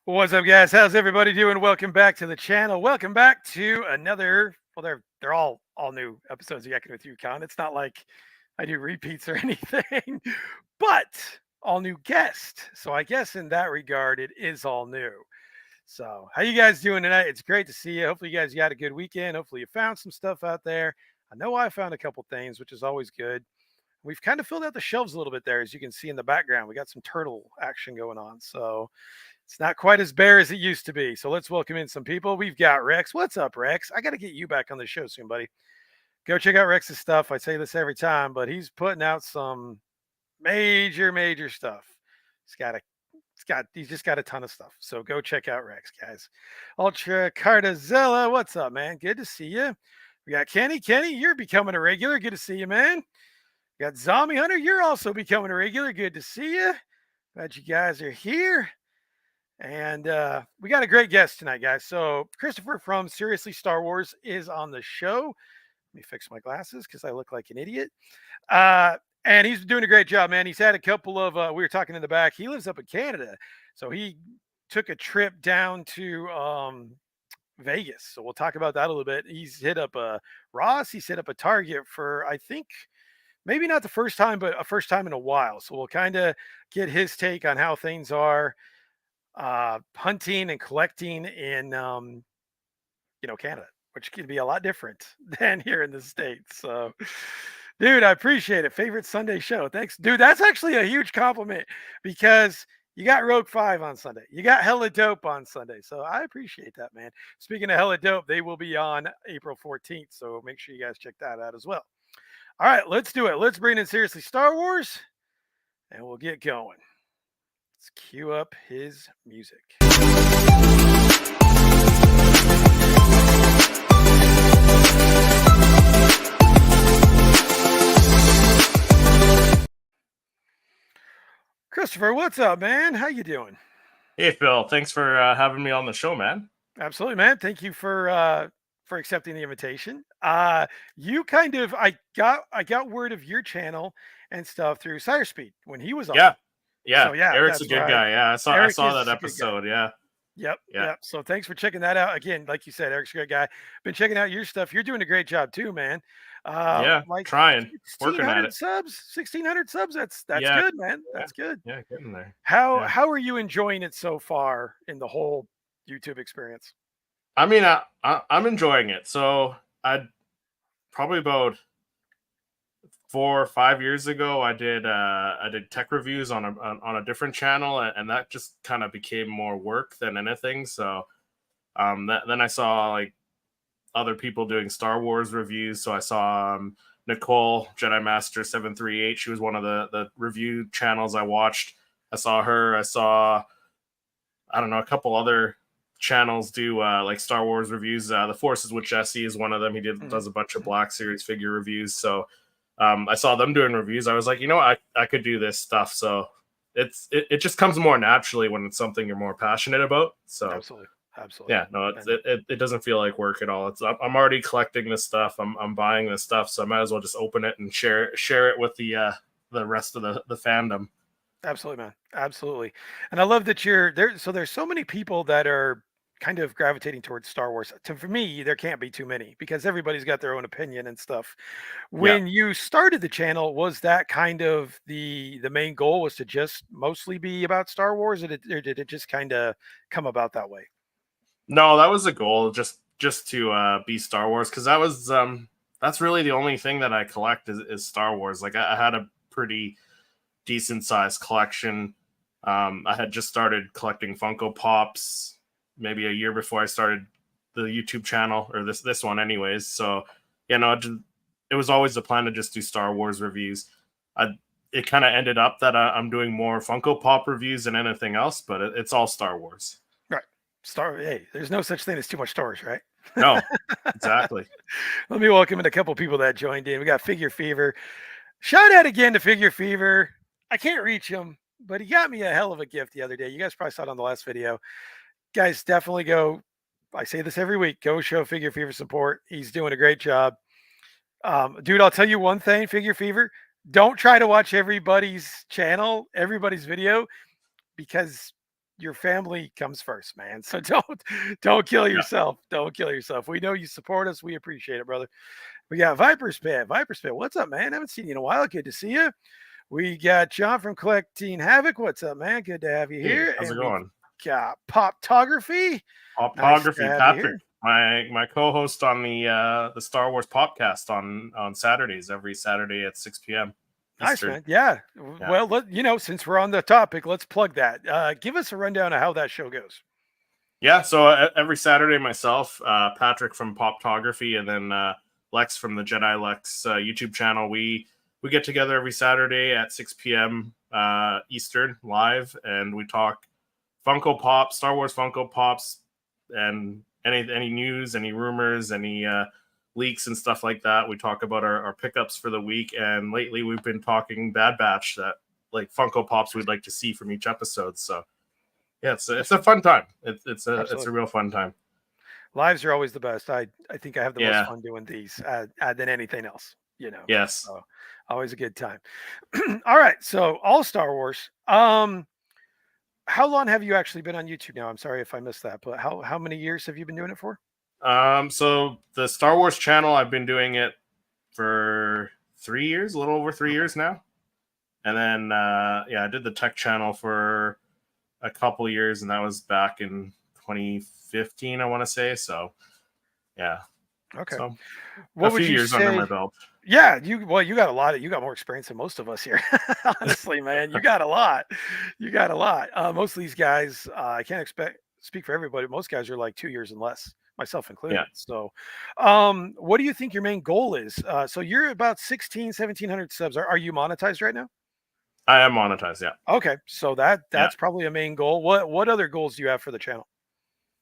What's up, guys? How's everybody doing? Welcome back to the channel. Welcome back to another. Well, they're all new episodes of Yakin with Yukon. It's not like I do repeats or anything, but all new guest. So I guess in that regard, it is all new. So how you guys doing tonight? It's great to see you. Hopefully, you guys got a good weekend. Hopefully, you found some stuff out there. I know I found a couple things, which is always good. We've kind of filled out the shelves a little bit there, as you can see in the background. We got some turtle action going on. So it's not quite as bare as it used to be. So let's welcome in some people. We've got Rex. What's up, Rex? I got to get you back on the show soon, buddy. Go check out Rex's stuff. I say this every time, but he's putting out some major stuff. He's just got a ton of stuff. So go check out Rex, guys. Ultra Cardazella, what's up, man? Good to see you. We got Kenny. Kenny, you're becoming a regular. Good to see you, man. We got Zombie Hunter. You're also becoming a regular. Good to see you. Glad you guys are here. And we got a great guest tonight, guys. So Christopher from Seriously Star Wars is on the show. Let me fix my glasses because I look like an idiot. And he's doing a great job, man. He's had a couple of, we were talking in the back. He lives up in Canada. So he took a trip down to Vegas. So we'll talk about that a little bit. He's hit up a Ross. He's hit up a Target for, I think, maybe not the first time, but a first time in a while. So we'll kind of get his take on how things are hunting and collecting in Canada, which can be a lot different than here in the States. So dude, I appreciate it. Favorite Sunday show. Thanks, dude. That's actually a huge compliment because you got Rogue 5 on Sunday. You got Hella Dope on Sunday. So I appreciate that, man. Speaking of Hella Dope, they will be on April 14th. So make sure you guys check that out as well. All right, let's do it. Let's bring in Seriously Star Wars and we'll get going. Let's cue up his music. Christopher, what's up, man? How you doing? Hey, Phil. Thanks for having me on the show, man. Absolutely, man. Thank you for accepting the invitation. You kind of I got word of your channel and stuff through Sire Speed when he was on. Yeah. So, yeah, Eric's a good guy. Yeah, I saw that episode. Yeah. Yep. So thanks for checking that out. Again, like you said, Eric's a great guy. Been checking out your stuff. You're doing a great job too, man. Like trying, working at it. 1,600 subs. That's good, man. That's good. Yeah, getting there. How are you enjoying it so far in the whole YouTube experience? I mean, I'm enjoying it. So I probably about 4 or 5 years ago, I did tech reviews on a different channel, and that just kind of became more work than anything. So then I saw like other people doing Star Wars reviews. So I saw Nicole Jedi Master 738. She was one of the review channels I watched. I saw her. I saw a couple other channels do like Star Wars reviews. The Forces with Jesse is one of them. He does a bunch of Black Series figure reviews. So I saw them doing reviews. I was like, I could do this stuff. So it just comes more naturally when it's something you're more passionate about. So absolutely. Yeah, no, it doesn't feel like work at all. I'm already collecting this stuff. I'm buying this stuff, so I might as well just open it and share it with the rest of the fandom. Absolutely, man. Absolutely. And I love that you're there. So there's so many people that are kind of gravitating towards Star Wars. For me, there can't be too many because everybody's got their own opinion and stuff. When you started the channel, was that kind of the main goal was to just mostly be about Star Wars, or did it just kind of come about that way? No, that was the goal, just to be Star Wars, because that was that's really the only thing that I collect is Star Wars. Like I had a pretty decent sized collection. I had just started collecting Funko Pops maybe a year before I started the YouTube channel, or this one anyways. So it was always the plan to just do Star Wars reviews. It kind of ended up that I'm doing more Funko Pop reviews than anything else, but it's all Star Wars. Hey, there's no such thing as too much Star Wars, right? No, exactly. Let me welcome in a couple people that joined in. We got Figure Fever. Shout out again to Figure Fever. I can't reach him, but he got me a hell of a gift the other day. You guys probably saw it on the last video. Guys, definitely go. I say this every week. Go show Figure Fever support. He's doing a great job. Dude, I'll tell you one thing, Figure Fever. Don't try to watch everybody's channel, everybody's video, because your family comes first, man. So don't kill Yeah. yourself. Don't kill yourself. We know you support us. We appreciate it, brother. We got Viper Spit. Viper Spit, what's up, man? Haven't seen you in a while. Good to see you. We got John from Collecting Havoc. What's up, man? Good to have you Hey, here. how's it And we've going? got Poptography. Nice to Optography, have you Patrick, here. my co-host on the Star Wars podcast on Saturdays, every Saturday at 6 p.m. Nice, Eastern. man. Yeah. Yeah. Well, since we're on the topic, let's plug that. Give us a rundown of how that show goes. Yeah, so every Saturday, myself, Patrick from Poptography, and then Lex from the Jedi Lex YouTube channel, we get together every Saturday at 6 p.m. Eastern live, and we talk Funko Pop, Star Wars Funko Pops, and any news, any rumors, any leaks and stuff like that. We talk about our pickups for the week, and lately we've been talking Bad Batch, that like Funko Pops we'd like to see from each episode. So yeah, it's a fun time. It's a real fun time. Lives are always the best. I think I have the most Yeah. fun doing these than anything else. Yes. So always a good time. All right, so all Star Wars. How long have you actually been on YouTube now? I'm sorry if I missed that, but how many years have you been doing it for? So the Star Wars channel, I've been doing it for 3 years, a little over 3 years now. And then I did the tech channel for a couple years, and that was back in 2015, I want to say. So yeah. Okay. So What a would few you years under my say? belt. Yeah, you got you got more experience than most of us here. Honestly, man, you got a lot. You got a lot. Most of these guys, I can't speak for everybody. Most guys are like 2 years and less, myself included. Yeah. So, what do you think your main goal is? So you're about 1,700 subs. Are you monetized right now? I am monetized, yeah. Okay, so Yeah. that's probably a main goal. What other goals do you have for the channel?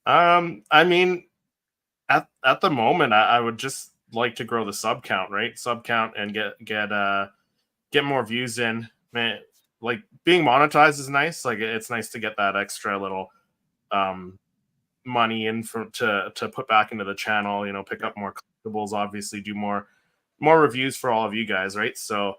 I mean, at the moment, I would just like to grow the sub count, right? Sub count and get more views in. Man, like being monetized is nice. Like it's nice to get that extra little money in to put back into the channel. Pick up more collectibles. Obviously, do more reviews for all of you guys, right? So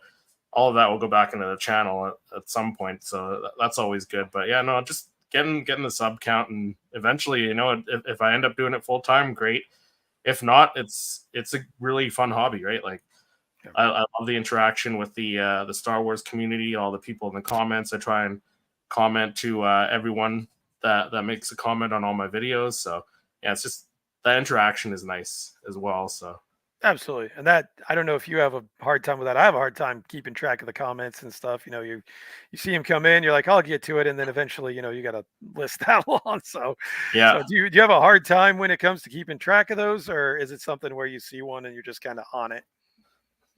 all of that will go back into the channel at some point. So that's always good. But yeah, no, just getting the sub count, and eventually, if I end up doing it full time, great. If not, it's a really fun hobby, right? Like I love the interaction with the Star Wars community, all the people in the comments. I try and comment to everyone that makes a comment on all my videos. So yeah, it's just that interaction is nice as well. So Absolutely. And that I don't know if you have a hard time with that. I have a hard time keeping track of the comments and stuff. You see them come in, you're like, I'll get to it, and then eventually, you got to list that long. So yeah, do you have a hard time when it comes to keeping track of those, or is it something where you see one and you're just kind of on it?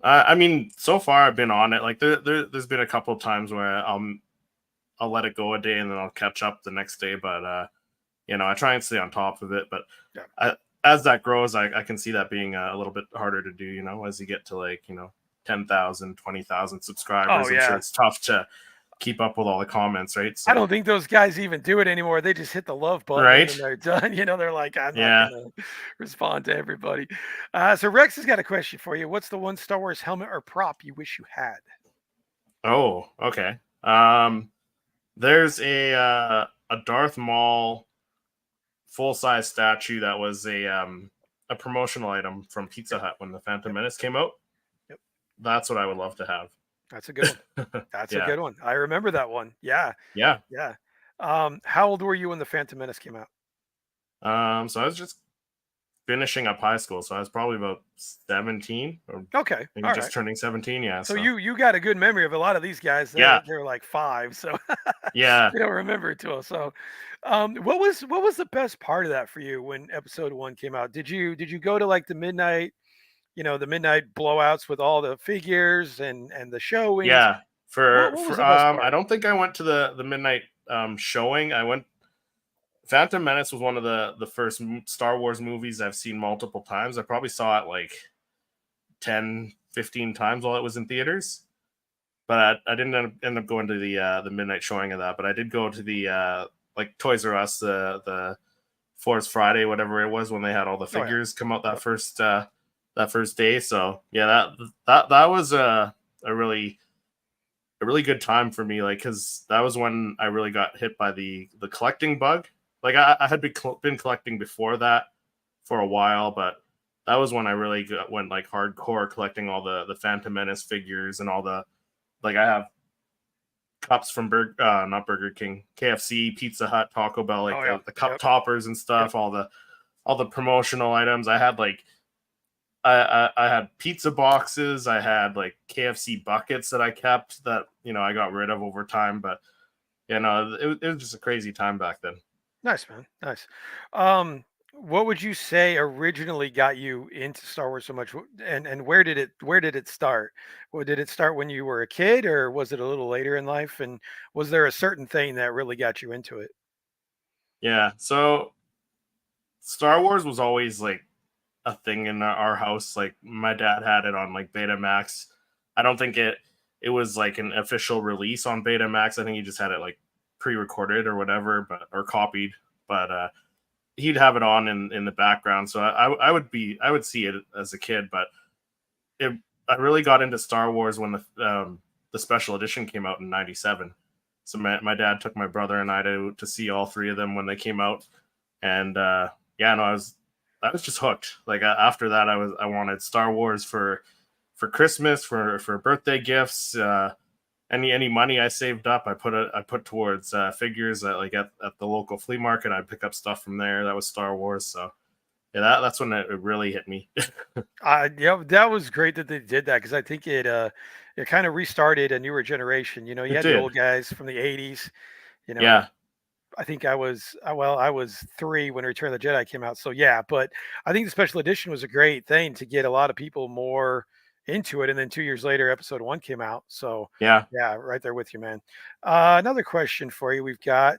I mean, so far I've been on it. Like there's been a couple of times where I'll let it go a day and then I'll catch up the next day. But I try and stay on top of it. But Yeah. As that grows, I can see that being a little bit harder to do, as you get to 10,000, 20,000 subscribers. Oh I'm sure yeah. it's tough to keep up with all the comments, right? I So, don't think those guys even do it anymore. They just hit the love button and right? then they're done. They're like, I'm not Yeah. gonna respond to everybody. So Rex has got a question for you. What's the one Star Wars helmet or prop you wish you had? Oh, okay. There's a Darth Maul full-size statue that was a promotional item from Pizza Hut when the Phantom Menace came out. Yep. That's what I would love to have. That's a good one. That's a Yeah. good one. I remember that one. Yeah. Yeah. Yeah. How old were you when the Phantom Menace came out? So I was just finishing up high school, so I was probably about 17 or Okay. maybe All just right. turning 17. Yeah. So you got a good memory of a lot of these guys. Yeah. They're like 5, so Yeah. they don't remember it too well. So, what was the best part of that for you when Episode 1 came out? Did you go to like the midnight, the midnight blowouts with all the figures and the showings? Yeah. What was the best I part? don't think I went to the midnight showing. I went. Phantom Menace was one of the first Star Wars movies I've seen multiple times. I probably saw it like 10, 15 times while it was in theaters. But I didn't end up going to the midnight showing of that. But I did go to the like Toys R Us, the Force Friday, whatever it was, when they had all the Oh, yeah. figures come out that first day. So yeah, that was a really a really good time for me, like because that was when I really got hit by the collecting bug. Like I had been collecting before that for a while, but that was when I really went like hardcore collecting all the Phantom Menace figures and all the like. I have cups from not Burger King, KFC, Pizza Hut, Taco Bell, like Oh yeah. the cup Yep. toppers and Yep. stuff. All the promotional items. I had like I had pizza boxes. I had like KFC buckets that I kept that I got rid of over time. But it was just a crazy time back then. Nice, man. Nice. What would you say originally got you into Star Wars so much, and where did it start? Well, did it start when you were a kid, or was it a little later in life? And was there a certain thing that really got you into it? Yeah. So Star Wars was always like a thing in our house. Like my dad had it on like Betamax. I don't think it was like an official release on Betamax. I think he just had it like pre-recorded or whatever, but or copied. But he'd have it on in the background. So I would see it as a kid, but it I really got into Star Wars when the special edition came out in '97. So my dad took my brother and I to see all three of them when they came out, and yeah, no, I was just hooked. Like after that, I wanted Star Wars for Christmas, for birthday gifts. Any money I saved up, I put towards figures at the local flea market. I'd pick up stuff from there that was Star Wars. So yeah, that's when it really hit me. Yeah, that was great that they did that because I think it kind of restarted a newer generation. You know, you It had the did. old guys from the '80s. You know, Yeah. I think I was 3 when Return of the Jedi came out, so yeah, but I think the special edition was a great thing to get a lot of people more into it, and then 2 years later, episode 1 came out, so Yeah. yeah, right there with you, man. Another question for you we've got,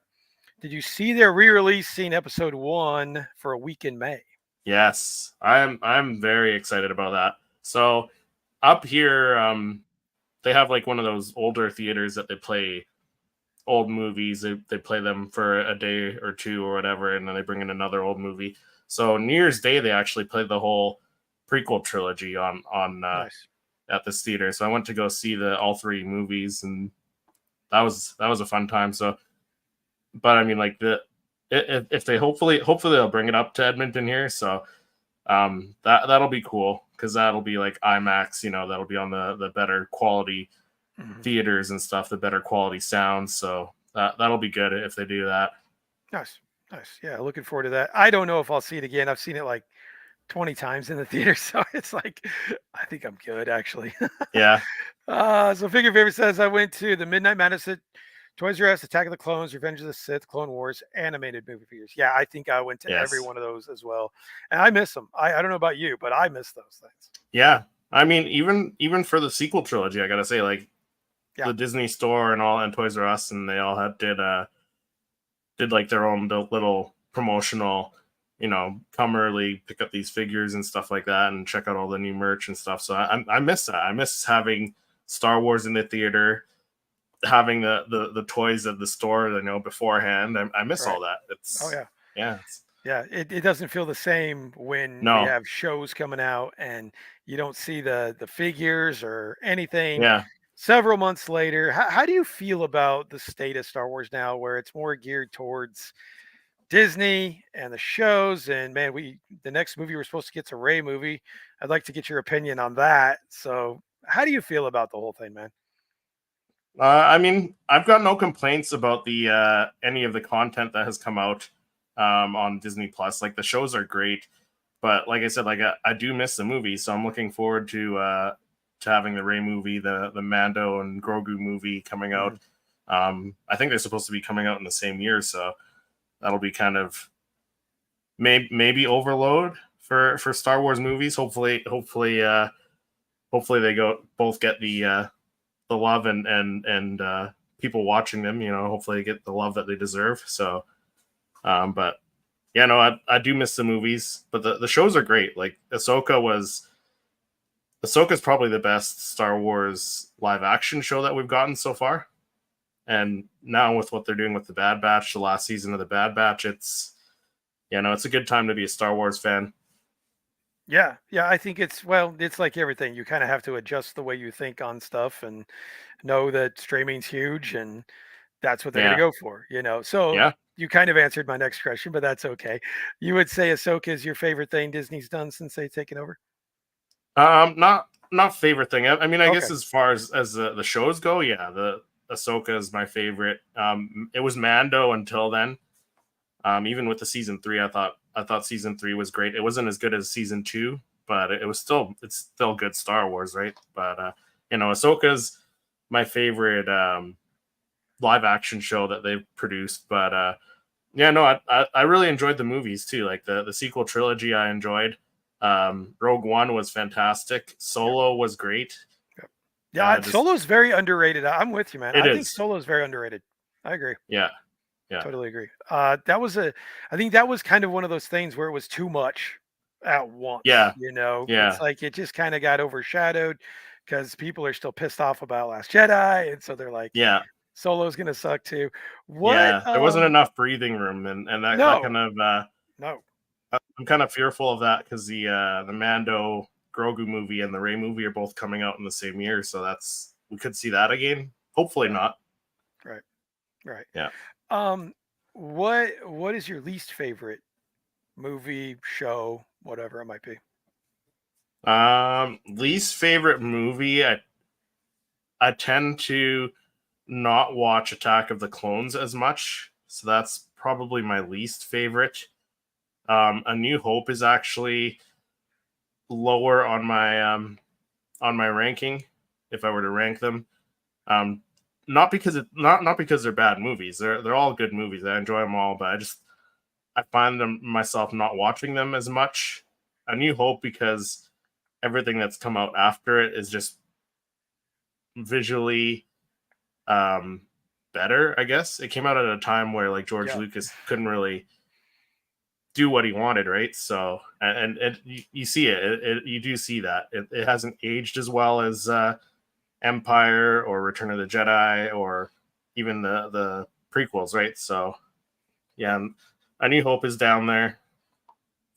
did you see they're re-releasing episode 1 for a week in May? Yes. I'm very excited about that. So up here, they have like one of those older theaters that they play old movies. They play them for a day or two or whatever, and then they bring in another old movie. So New Year's Day they actually played the whole prequel trilogy on Nice. at this theater. So I went to go see the all three movies, and that was a fun time. So, but I mean, like if they hopefully they'll bring it up to Edmonton here. So that'll be cool because that'll be like IMAX. That'll be on the better quality Mhm. theaters and stuff, the better quality sounds. So that'll be good if they do that. Nice, nice, yeah, looking forward to that. I don't know if I'll see it again. I've seen it, like, 20 times in the theater, so it's like, I think I'm good, actually. Yeah. So Figure Favorite says, I went to the Midnight Madness at Toys R Us, Attack of the Clones, Revenge of the Sith, Clone Wars, animated movie figures. Yeah, I think I went to every Yes. one of those as well. And I miss them. I don't know about you, but I miss those things. Yeah. I mean, even for the sequel trilogy, I gotta say, like Yeah, the Disney Store and all and Toys R Us, and they all did like their own little promotional, come early, pick up these figures and stuff like that, and check out all the new merch and stuff. So I miss that. I miss having Star Wars in the theater, having the toys at the store, beforehand. I miss right. all that. Oh, It's yeah. yeah, Yeah, it doesn't feel the same when we no, have shows coming out and you don't see the figures or anything yeah, several months later. How do you feel about the state of Star Wars now, where it's more geared towards Disney and the shows? And man, the next movie we're supposed to get's a Ray movie. I'd like to get your opinion on that. So, how do you feel about the whole thing, man? I mean, I've got no complaints about the any of the content that has come out on Disney Plus. Like the shows are great, but like I said, like I do miss the movie, so I'm looking forward to having the Ray movie, the Mando and Grogu movie coming out. Mhm. I think they're supposed to be coming out in the same year, so that'll be kind of maybe overload for Star Wars movies. Hopefully they go both get the love and people watching them. Hopefully they get the love that they deserve. So, but yeah, no, I do miss the movies, but the shows are great. Like Ahsoka's probably the best Star Wars live action show that we've gotten so far. And now with what they're doing with the Bad Batch, the last season of the Bad Batch, it's it's a good time to be a Star Wars fan. Yeah, yeah, I think it's like everything. You kind of have to adjust the way you think on stuff and know that streaming's huge and that's what they're going to Yeah, go for, you know. So yeah. you kind of answered my next question, but that's okay. You would say Ahsoka is your favorite thing Disney's done since they've taken over? Not favorite thing. I mean, I guess Okay. as far as the shows go, yeah, the Ahsoka is my favorite. It was Mando until then. Even with the season three, I thought season three was great. It wasn't as good as season two, but it's still good Star Wars, right? But Ahsoka's my favorite live action show that they've produced. But yeah, no, I really enjoyed the movies too. Like the sequel trilogy, I enjoyed. Rogue One was fantastic. Yep. Solo was great. Yep. Yeah, Just Solo's very underrated. I'm with you, man. it I think is. Solo's very underrated. I agree. Yeah, yeah, Totally agree. I think that was kind of one of those things where it was too much at once. yeah, You know, it's yeah, like it just kind of got overshadowed because people are still pissed off about Last Jedi, and so they're like, yeah. Solo's gonna suck too. What? Yeah, there wasn't enough breathing room, and that No, kind of no. I'm kind of fearful of that because the Mando Grogu movie and the Ray movie are both coming out in the same year, so we could see that again. Hopefully Right, not. right, right. Yeah. Um, what is your least favorite movie, show, whatever it might be? Least favorite movie. I tend to not watch Attack of the Clones as much, so that's probably my least favorite. A New Hope is actually lower on my ranking if I were to rank them. Um, not because not because they're bad movies. They're all good movies. I enjoy them all, but I find them myself not watching them as much. A New Hope because everything that's come out after it is just visually um, better. I guess it came out at a time where like George Yeah, Lucas couldn't really do what he wanted, right? So and you see you do see that it hasn't aged as well as Empire or Return of the Jedi or even the prequels, right? So yeah. yeah, A New Hope is down there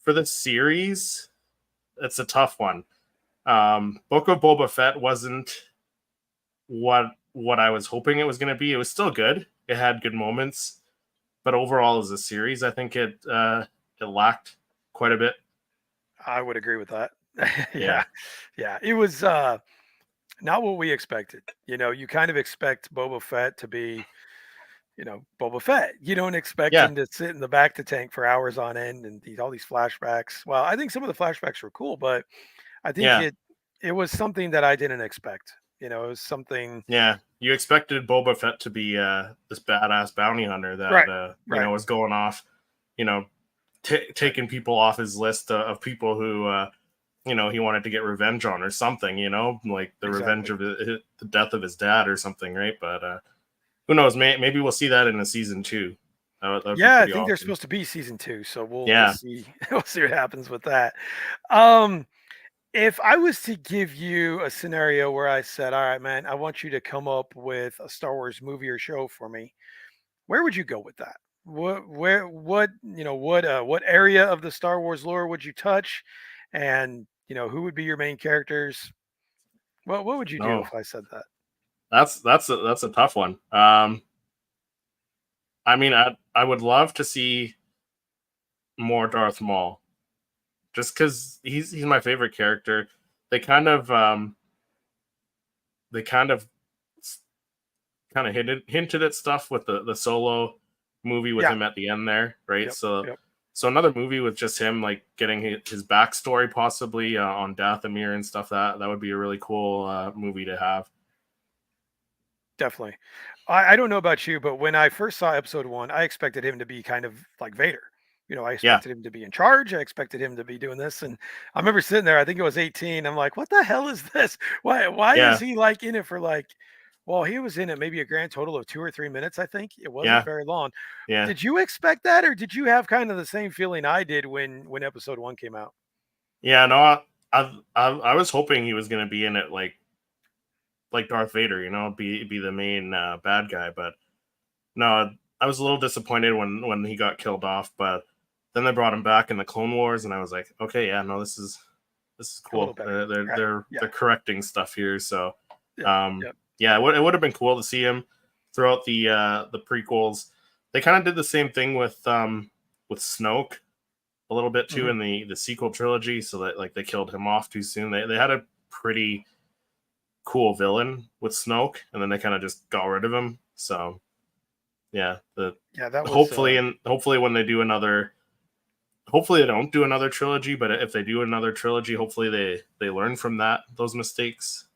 for the series. It's a tough one. Book of Boba Fett wasn't what I was hoping it was going to be. It was still good. It had good moments, but overall as a series, I think it lacked quite a bit. I would agree with that. Yeah, Yeah, yeah. It was not what we expected. You know, you kind of expect Boba Fett to be, Boba Fett. You don't expect yeah, him to sit in the back to tank for hours on end and all these flashbacks. Well, I think some of the flashbacks were cool, but I think yeah, it was something that I didn't expect. You know, it was something. yeah. You expected Boba Fett to be this badass bounty hunter that Right, right, was going off, you know, right. taking people off his list of people who he wanted to get revenge on or something, like the revenge Exactly. of the death of his dad or something, right? But who knows? Maybe we'll see that in a season two. That would be Yeah, I pretty think there's awesome. supposed to be season two, so we'll Yeah. see we'll see what happens with that. Um, If I was to give you a scenario where I said, "All right, man, I want you to come up with a Star Wars movie or show for me," where would you go with that? What area of the Star Wars lore would you touch? And, who would be your main characters? What would you do No, if I said that? that's a tough one. I mean, I would love to see more Darth Maul, just because he's my favorite character. They kind of they kind of hinted at stuff with the solo movie with Yeah. him at the end there, right? Yep. So Yep. another movie with just him like getting his backstory possibly on Dathomir and stuff that would be a really cool movie to have. Definitely. I don't know about you, but when I first saw episode one, I expected him to be kind of like Vader. I Yeah, expected him to be in charge. I expected him to be doing this. And I remember sitting there, I think it was 18. I'm like, what the hell is this? Why is yeah, he like in it for like, well, he was in it maybe a grand total of 2 or 3 minutes, I think. It wasn't yeah, very long. yeah, Did you expect that, or did you have kind of the same feeling I did when episode one came out? yeah. No, I was hoping he was gonna be in it like Darth Vader, be the main bad guy, but no, I was a little disappointed when he got killed off, but then they brought him back in the Clone Wars, and I was like, okay, yeah, no, this is this is a little cool. better. They're Right. they're Yeah. they're correcting stuff here. So Yep. um, Yep. yeah, it would have been cool to see him throughout the prequels. They kind of did the same thing with Snoke a little bit too Hmm. in the sequel trilogy. So that like they killed him off too soon. They had a pretty cool villain with Snoke, and then they kind of just got rid of him. So yeah, the Yeah, that was hopefully when they do another, hopefully they don't do another trilogy, but if they do another trilogy, hopefully they learn from those mistakes.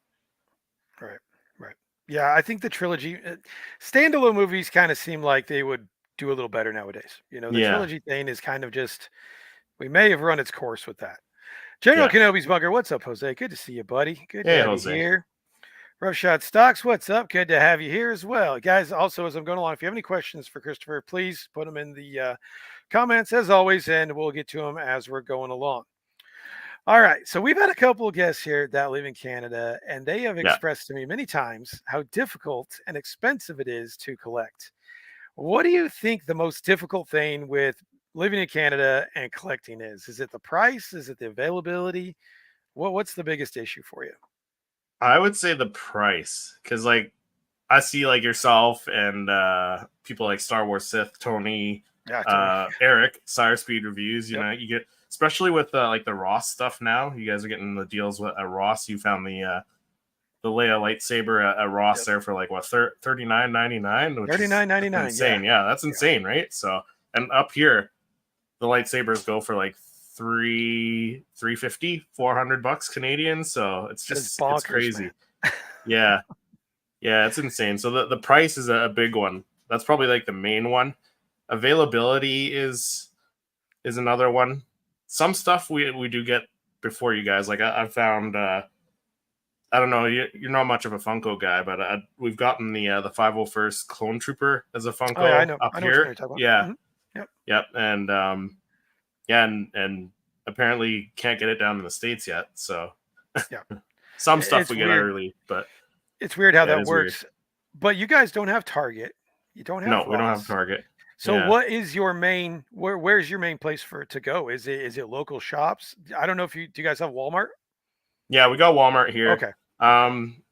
right. Right. Yeah, I think the trilogy standalone movies kind of seem like they would do a little better nowadays. The Yeah, trilogy thing is kind of just we may have run its course with that. General yeah. Kenobi's bunker, what's up, Jose? Good to see you, buddy. Good to Hey, have you Jose. here. Rough Shot Stocks, what's up? Good to have you here as well. Guys, also, as I'm going along, if you have any questions for Christopher, please put them in the comments as always, and we'll get to them as we're going along. All right. So we've had a couple of guests here that live in Canada, and they have Yeah. expressed to me many times how difficult and expensive it is to collect. What do you think the most difficult thing with living in Canada and collecting is? Is it the price? Is it the availability? What's the biggest issue for you? I would say the price, because like I see like yourself and people like Star Wars Sith, Tony, Yeah, Tony. Eric, Sire Speed Reviews. You Yep. know, you get especially with like the Ross stuff now. You guys are getting the deals with at Ross. You found the Leia lightsaber at Ross Yep. there for like what $39.99, which is that's 39.99. Yeah. insane. Yeah, that's Yeah. insane, right? So and up here the lightsabers go for like 350 $400 Canadian. So That is it's bonkers, man. crazy. Yeah, yeah, it's insane. So the price is a big one. That's probably like the main one. Availability is another one. Some stuff we do get before you guys. Like I found I don't know, you're not much of a Funko guy, but we've gotten the 501st Clone Trooper as a Oh yeah, I Funko know. up I know which one here. you're talking Yeah, about. Yep. yep, and yeah, and apparently can't get it down in the states yet. So Yeah. some stuff It's we get weird. early, but It's weird how yeah, it that is weird. works. But you guys don't have Target. You don't have No, we don't have Ross. Target. So Yeah, what is your main where's your main place for it to go? Is it local shops? I don't know if you do you guys have Walmart? yeah, we got Walmart here. Okay. Um,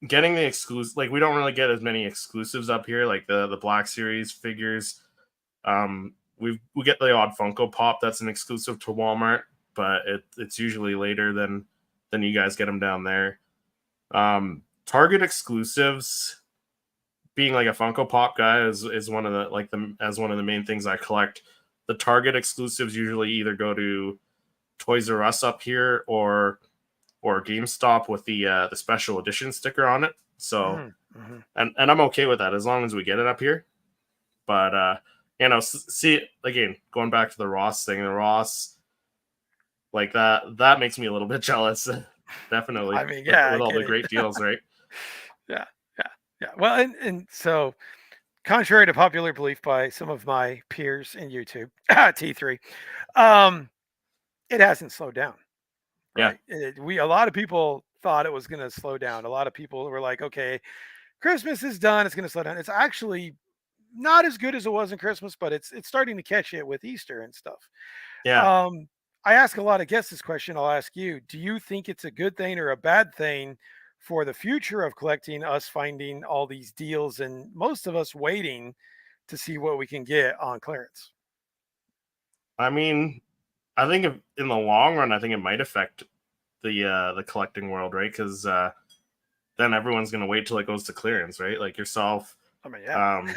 getting the exclusive, like we don't really get as many exclusives up here, like the Black Series figures. We get the odd Funko Pop that's an exclusive to Walmart, but it's usually later than you guys get them down there. Target exclusives, being like a Funko Pop guy is one of the like the as one of the main things I collect. The Target exclusives usually either go to Toys R Us up here or GameStop with the special edition sticker on it. So Mhm, mhm. and I'm okay with that as long as we get it up here. But see again, going back to the Ross thing, the Ross like that makes me a little bit jealous, definitely I mean, with yeah, I all get the it. great deals, right? Yeah, yeah, yeah. Well, and so contrary to popular belief by some of my peers in YouTube, T3, um, it hasn't slowed down, Yeah, right? We a lot of people thought it was going to slow down. A lot of people were like, okay, Christmas is done. It's going to slow down. It's actually not as good as it was in Christmas, but it's starting to catch it with Easter and stuff. yeah. Um, I ask a lot of guests this question. I'll ask you: do you think it's a good thing or a bad thing for the future of collecting? Us finding all these deals and most of us waiting to see what we can get on clearance. I mean, I think in the long run, I think it might affect the collecting world, right? Because then everyone's gonna wait till it goes to clearance, right? Like yourself, I mean, yeah, um,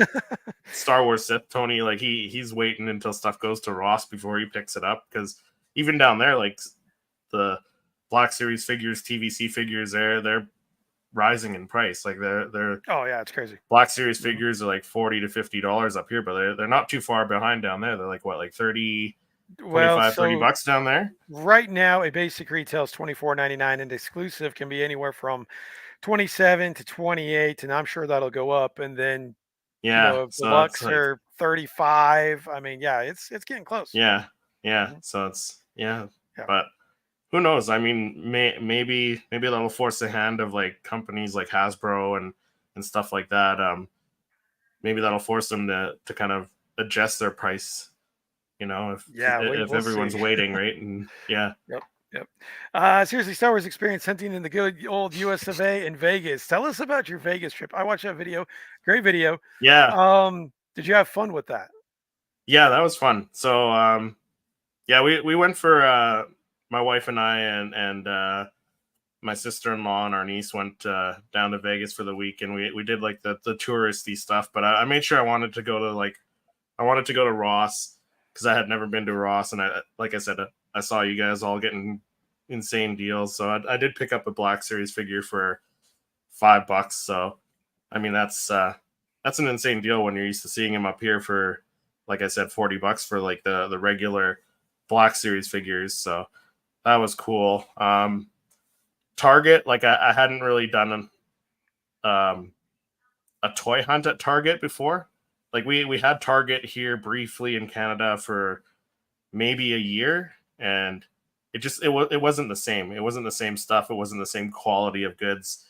Star Wars Sith Tony, like he's waiting until stuff goes to Ross before he picks it up because even down there, like the Black Series figures, TVC figures, they're rising in price. Like they're oh yeah, it's crazy. Black Series Mhm. figures are like $40 to $50 up here, but they're not too far behind down there. They're like what, like 30, Well, 25, 30 so bucks down there. right now a basic retails 24.99 and exclusive can be anywhere from 27 to 28, and I'm sure that'll go up. And then Yeah, so it's deluxe like are 35. I mean, yeah, it's getting close. yeah, yeah. Mhm. So it's yeah, Yeah. but who knows? I mean, maybe that'll force the hand of like companies like Hasbro and stuff like that. Maybe that'll force them to kind of adjust their price. You know, Yeah, if we'll see. everyone's waiting, right? And yeah, Yep. Yep. Seriously, Star Wars experience hunting in the good old US of A in Vegas. Tell us about your Vegas trip. I watched that video. Great video. Yeah, Did you have fun with that? yeah, that was fun. So yeah, we went for my wife and I and my sister in law and our niece went down to Vegas for the week, and we did like the touristy stuff. But I made sure I wanted to go to Ross because I had never been to Ross, and like I said, I saw you guys all getting insane deals, so I did pick up a Black Series figure for $5. So I mean that's an insane deal when you're used to seeing him up here for, like I said, $40 for like the regular Black Series figures. So that was cool. Target, like I hadn't really done a toy hunt at Target before. Like we had Target here briefly in Canada for maybe a year, and it wasn't the same. It wasn't the same stuff. It wasn't the same quality of goods.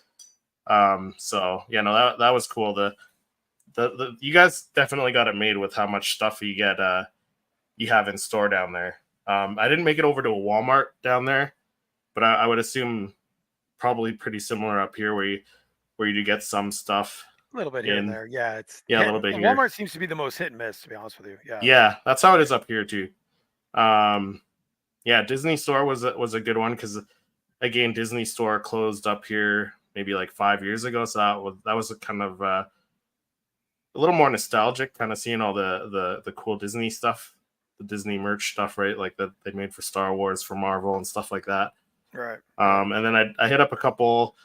So yeah, no, that was cool. The you guys definitely got it made with how much stuff you have in store down there. I didn't make it over to a Walmart down there, but I would assume probably pretty similar up here where you do get some stuff A little bit here and in. there. Yeah, it's Yeah, a little bit here. Walmart seems to be the most hit and miss, to be honest with you. Yeah. Yeah, that's how it is up here too. Yeah, Disney Store was a good one because again, Disney Store closed up here maybe like 5 years ago, so that was a kind of a little more nostalgic, kind of seeing all the cool Disney stuff, the Disney merch stuff, right? Like that they made for Star Wars, for Marvel, and stuff like that. Right. And then I hit up a couple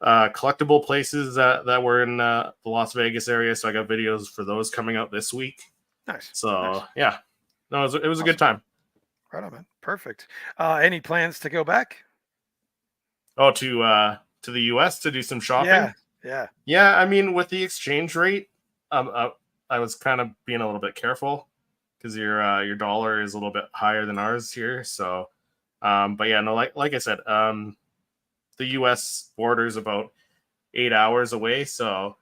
collectible places that were in the Las Vegas area, so I got videos for those coming out this week. Nice. So nice. yeah, no, it was a good time. Right on, man. Perfect. Any plans to go back? Oh, to the U.S. to do some shopping. Yeah. Yeah. Yeah, I mean, with the exchange rate, I was kind of being a little bit careful because your dollar is a little bit higher than ours here. So, but yeah, no, like I said, the U.S. border is about 8 hours away. So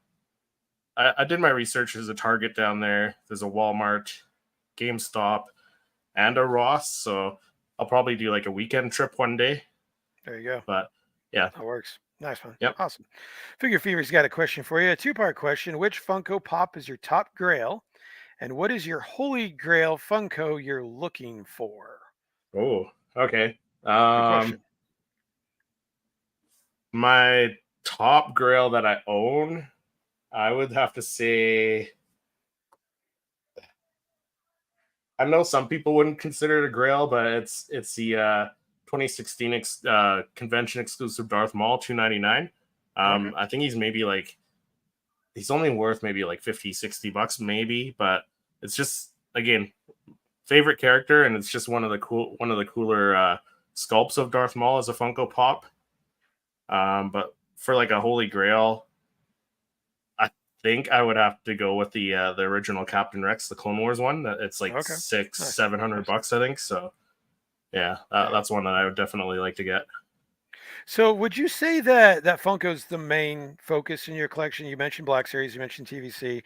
I did my research. There's a Target down there. There's a Walmart, GameStop, and a Ross. So I'll probably do like a weekend trip one day. There you go. But yeah, that works. Nice one. Yep. Awesome. Figure Fever's got a question for you. A two-part question. Which Funko Pop is your top grail? And what is your holy grail Funko you're looking for? Oh, okay. Good question. My top grail that I own, I would have to say, I know some people wouldn't consider it a grail, but it's the 2016 convention exclusive Darth Maul 299. Okay. I think he's only worth maybe like $50-$60 maybe, but it's just, again, favorite character, and it's just one of the cooler sculpts of Darth Maul as a Funko Pop. But for like a holy grail, I think I would have to go with the original Captain Rex, the Clone Wars one. It's like Okay. $600-$700, I think. So yeah, that's one that I would definitely like to get. So would you say that Funko's the main focus in your collection? You mentioned Black Series, you mentioned TVC.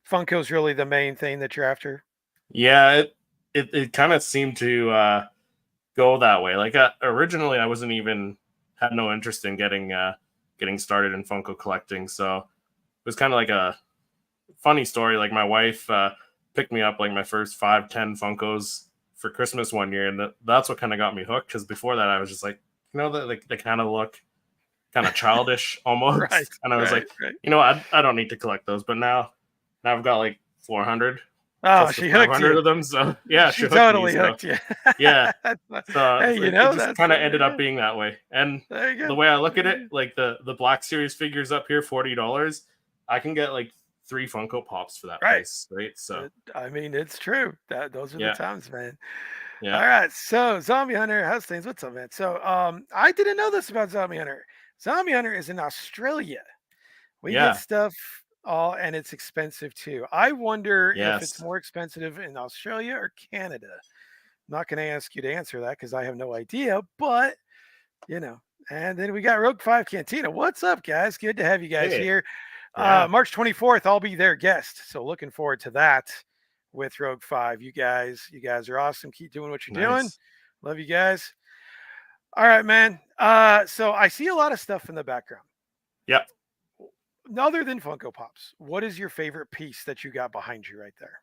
Funko's really the main thing that you're after? Yeah, it kind of seemed to go that way. Like originally, I wasn't even had no interest in getting started in Funko collecting. So it was kind of like a funny story. Like my wife picked me up like my first 5-10 Funkos for Christmas one year, and that's what kind of got me hooked. Because before that, I was just like, they kind of look kind of childish almost, Right, and I was right. I don't need to collect those. But now I've got like 400. Oh, she hooked 500 you. of them. So yeah, She totally hooked you. Yeah. So, hey, it just kind of ended up being that way. And the way I look at it, like the Black Series figures up here, $40, I can get like 3 Funko Pops for that price, right? So I mean, it's true. Those are the times, man. Yeah. All right. So Zombie Hunter, how's things? What's up, man? So I didn't know this about Zombie Hunter. Zombie Hunter is in Australia. We get stuff and it's expensive too. I wonder if it's more expensive in Australia or Canada. I'm not going to ask you to answer that because I have no idea, but and then we got Rogue 5 Cantina. What's up, guys? Good to have you guys here. March 24th, I'll be their guest. So looking forward to that with Rogue 5. You guys are awesome. Keep doing what you're doing. Love you guys. All right, man. So I see a lot of stuff in the background. Yep. Other than Funko Pops, what is your favorite piece that you got behind you right there?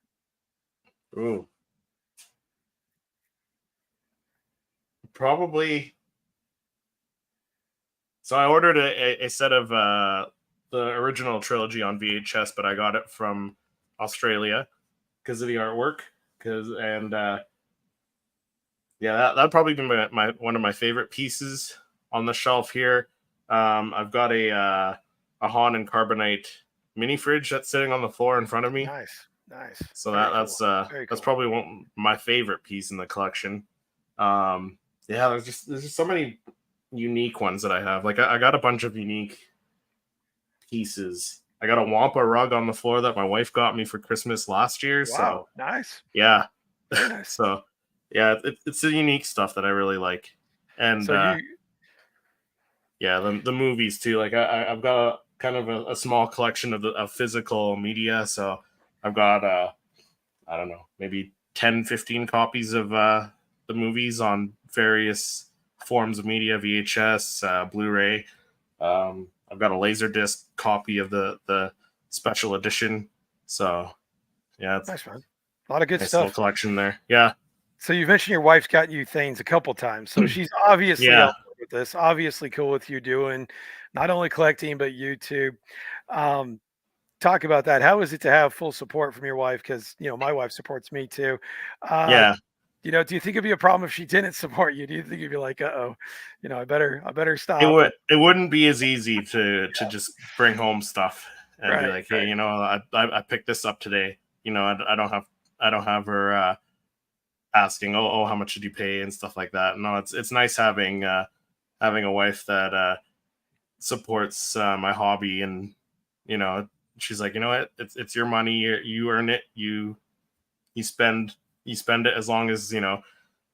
Ooh. Probably. So I ordered a set of the original trilogy on VHS, but I got it from Australia because of the artwork. Yeah, that'd probably be my one of my favorite pieces on the shelf here. I've got a Han and Carbonite mini fridge that's sitting on the floor in front of me. Nice, nice. So Very cool. Very that's cool. probably my favorite piece in the collection. Yeah, there's just so many unique ones that I have. Like I got a bunch of unique pieces. I got a Wampa rug on the floor that my wife got me for Christmas last year. So Wow, nice. yeah, Very nice. so yeah, it's the unique stuff that I really like. And So you yeah, the movies too. Like I've got kind of a small collection of physical media. So I've got I don't know, maybe 10, 15 copies of the movies on various forms of media, VHS, Blu-ray. I've got a Laserdisc copy of the special edition. So yeah, it's nice, man. A lot of good a nice little stuff. collection there. Yeah. So you mentioned your wife's gotten you things a couple times. So she's obviously Yeah. up with this, obviously cool with you doing not only collecting but YouTube. Um, talk about that. How is it to have full support from your wife? Because my wife supports me too. Uh, Yeah. do you think it'd be a problem if she didn't support you? Do you think you'd be like, oh, I better stop? It wouldn't be as easy to just bring home stuff and be Right, like, hey, right. I picked this up today. I don't have her asking, oh, how much did you pay and stuff like that. No, it's nice having a wife that supports my hobby, and you know she's like, you know what, it's your money, you earn it, you spend it as long as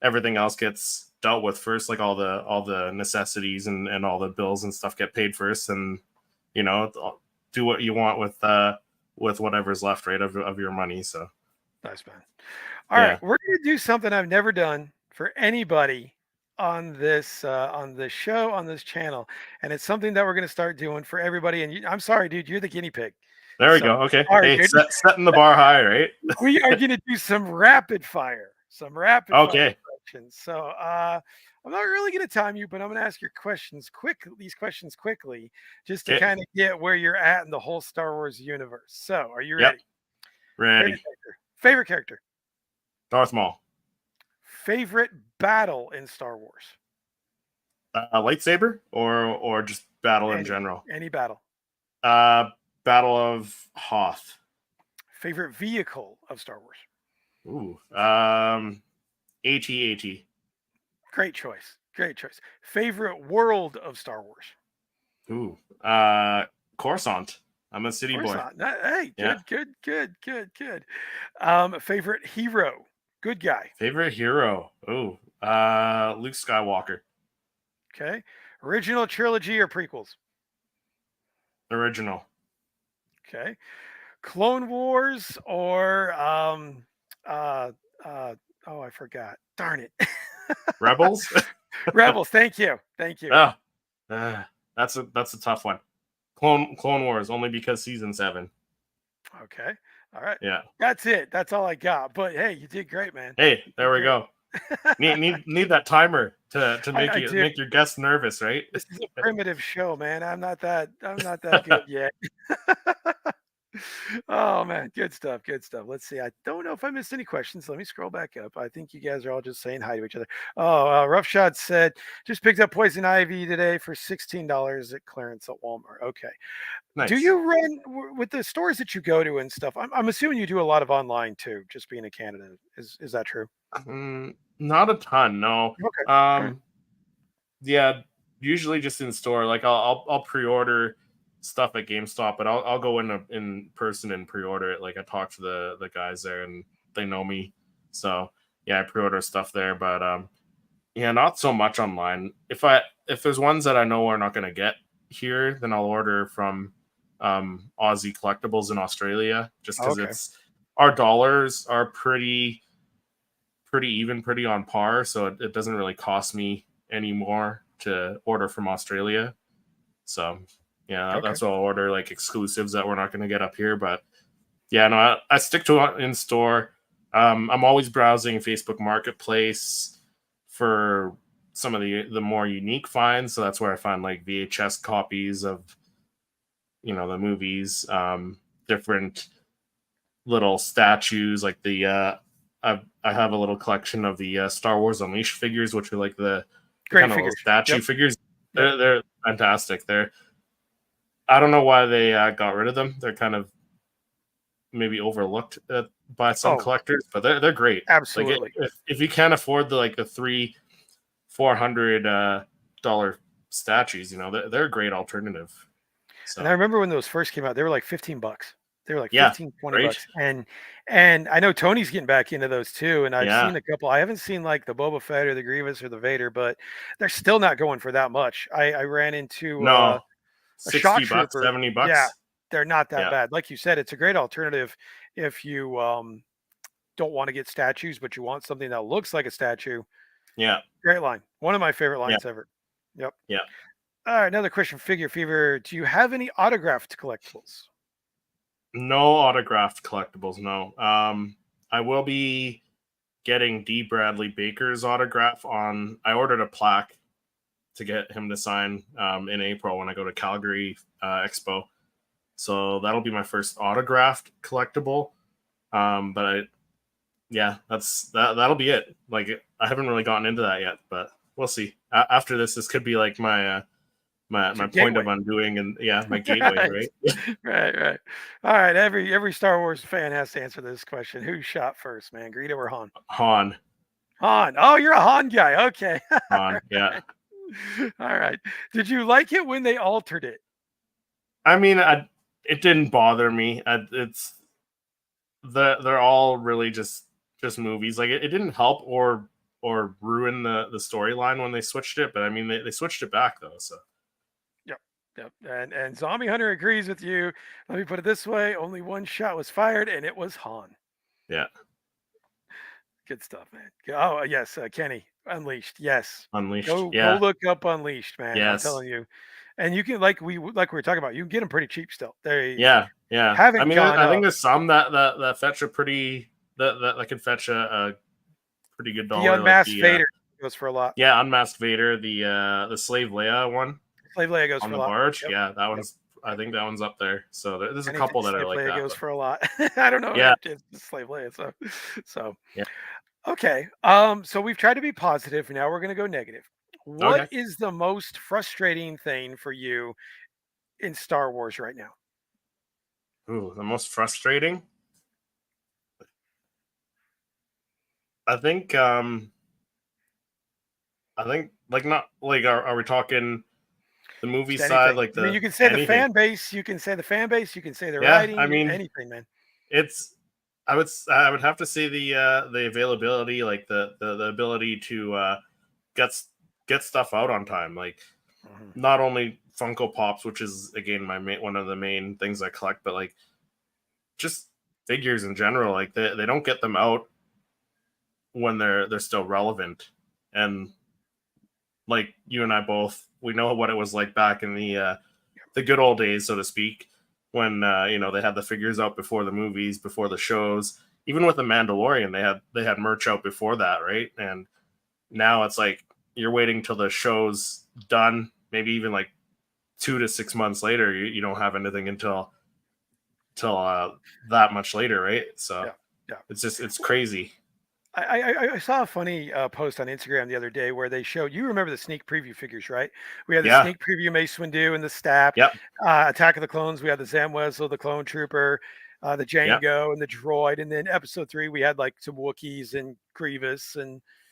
everything else gets dealt with first, like all the necessities and all the bills and stuff get paid first, and you know do what you want with whatever's left, right, of your money. So Nice, man. All right, yeah. we're gonna do something I've never done for anybody on this show on this channel, and it's something that we're gonna start doing for everybody. And I'm sorry, dude, you're the guinea pig. There we So go. Okay. sorry, Hey, dude. setting the bar high, right? We are gonna do some rapid fire Okay. questions. So I'm not really gonna time you, but I'm gonna ask these questions quickly, just to Okay. kind of get where you're at in the whole Star Wars universe. So are you Yep. ready? Favorite Ready. character. Favorite character. Darth Maul. Favorite battle in Star Wars. Lightsaber or just battle in Any general? any battle. Uh, Battle of Hoth. Favorite vehicle of Star Wars. Ooh. AT-AT. Great choice. Great choice. Favorite world of Star Wars. Ooh. Coruscant. I'm a Of city course boy. not. Hey, Yeah. good. Favorite hero. Good guy. Favorite hero. Ooh. Luke Skywalker. Okay. Original trilogy or prequels. Original. Okay. Clone Wars or uh oh, I forgot. Darn it. Rebels. Rebels. Thank you. Thank you. Oh, that's a tough one. Clone Wars, only because season 7. Okay. All right. Yeah. That's it. That's all I got. But hey, you did great, man. Hey, You there did we great. go. Need that timer to I do. make your guests nervous, right? This is a primitive show, man. I'm not that good yet. Oh man, good stuff, good stuff. Let's see. I don't know if I missed any questions. Let me scroll back up. I think you guys are all just saying hi to each other. Oh, Rough Shot said just picked up Poison Ivy today for $16 at clearance at Walmart. Okay. Do Nice. you run with the stores that you go to and stuff? I'm assuming you do a lot of online too, just being in Canada. Is that true? Not a ton, no. Okay. All right. Um, yeah, usually just in store. Like I'll pre-order stuff at GameStop, but I'll go in person and pre-order it. Like I talk to the guys there, and they know me, so yeah, I pre-order stuff there. But yeah, not so much online. If there's ones that I know we're not gonna get here, then I'll order from Aussie Collectibles in Australia, just because Okay. it's our dollars are pretty even, pretty on par, so it doesn't really cost me anymore to order from Australia. So yeah, Okay. that's what I'll order, like exclusives that we're not going to get up here. But yeah, no, I stick to it in store. I'm always browsing Facebook Marketplace for some of the more unique finds. So that's where I find like VHS copies of the movies, different little statues, like I have a little collection of the Star Wars Unleashed figures, which are like the Great kind of little figures. statue Yep. figures. Yep. They're fantastic. I don't know why they got rid of them. They're kind of maybe overlooked by some Oh, collectors, but they're great. Like absolutely. if you can't afford the 300-400 dollar statues, they're a great alternative. And I So remember when those first came out, they were like $15. They were like yeah, 15, 20 right. bucks. And I know Tony's getting back into those too. And I've Yeah, seen a couple. I haven't seen like the Boba Fett or the Grievous or the Vader, but they're still not going for that much. I ran into no, a shock $60, trooper. $70. Yeah, they're not that Yeah, bad. Like you said, it's a great alternative if you don't want to get statues, but you want something that looks like a statue. yeah, Great line. One of my favorite yeah, lines ever. Yep. yeah. All right, another question. Figure Fever. Do you have any autographed collectibles? No autographed collectibles. No. I will be getting D. Bradley Baker's autograph on. I ordered a plaque to get him to sign in April when I go to Calgary Expo. So that'll be my first autographed collectible. But that'll be it. Like I haven't really gotten into that yet, but we'll see. After this could be like my It's your point of gateway. undoing, and yeah, my gateway, Right. right? Right. All right. Every Star Wars fan has to answer this question. Who shot first, man? Greedo or Han? Han, Han. Oh, you're a Han guy. Okay. Han, yeah. All right. Did you like it when they altered it? I mean, it didn't bother me. It's they're all really just movies. Like it didn't help or ruin the storyline when they switched it. But I mean, they switched it back though. So Yep. Yep. And Zombie Hunter agrees with you. Let me put it this way: only one shot was fired, and it was Han. yeah, Good stuff, man. Oh yes, Kenny Unleashed. Yes, Unleashed. go Yeah, look up Unleashed, man. I'm yes, telling you, and you can like we were talking about. You can get them pretty cheap still. They yeah, yeah. I haven't mean, gone I think up. there's some that fetch a pretty that can fetch a pretty good The dollar. Like Unmasked the Vader goes for a lot. Unmasked Vader, the Slave Leia one Slave Leia goes on for a the lot. barge. Yep. Yeah, that Yep. one's. I think that one's up there. So there's a Anything couple that are Slave like Leia that. goes But for a lot. I don't know. yeah, It's Slave Leia. So yeah. okay. So we've tried to be positive. Now we're going to go negative. What Okay. is the most frustrating thing for you in Star Wars right now? Ooh, the most frustrating. I think like not like are we talking the movie Just side, anything. like I mean, the you can say the anything? fan base. You can say the fan base. You can say the Yeah, I writing. mean Anything, man. it's I would have to say the availability, like the ability to get get stuff out on time. Like Mhm. not only Funko Pops, which is again one of the main things I collect, but like just figures in general. Like they don't get them out when they're still relevant. And like you and I both, we know what it was like back in the good old days, so to speak, when they had the figures out before the movies, before the shows. Even with the Mandalorian, they had merch out before that, right? And now it's like you're waiting till the show's done, maybe even like 2 to 6 months later. You don't have anything until that much later, right? So Yeah, yeah. it's crazy. I saw a funny post on Instagram the other day where they showed. You remember the sneak preview figures, right? We had the Yeah. sneak preview Mace Windu and the Staff, Yep. Attack of the Clones. We had the Zam Wesell, the Clone Trooper, the Yep. Django, and the Droid. And then Episode 3, we had like some Wookiees and Grievous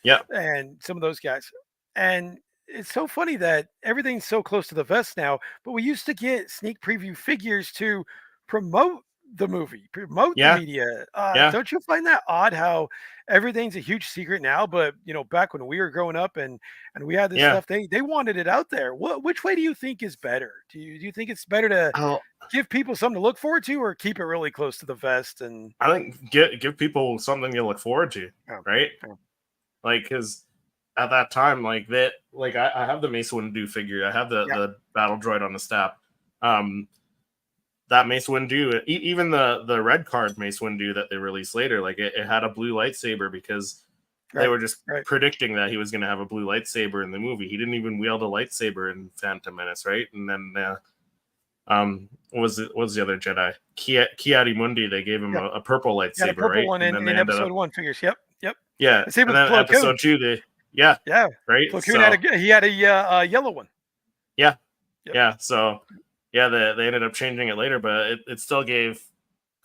Yep. and some of those guys. And it's so funny that everything's so close to the vest now, but we used to get sneak preview figures to promote the movie, promote the Yeah. media. Yeah. Don't you find that odd how everything's a huge secret now, but back when we were growing up and we had this Yeah. stuff, they wanted it out there. Which way do you think is better? Do you think it's better to Oh, give people something to look forward to or keep it really close to the vest and I think give people something to look forward to, oh, right? oh, Like, because at that time, like that, like I have the Mace Windu figure. I have Yeah, the battle droid on the staff. Um, that Mace Windu, even the red card Mace Windu that they released later, like it had a blue lightsaber because they right, were just right. predicting that he was going to have a blue lightsaber in the movie. He didn't even wield a lightsaber in Phantom Menace, right? And then what was the other Jedi? Kiadi Mundi. They gave him Yeah, a purple yeah. The lightsaber, purple right? one And then they in ended episode up one figures. Yep, yep. yeah, The same and with then Plo Koon. episode 2, yeah, Yeah, right. Plo Koon So he had a yellow one. yeah, Yep. yeah. So yeah, they ended up changing it later, but it still gave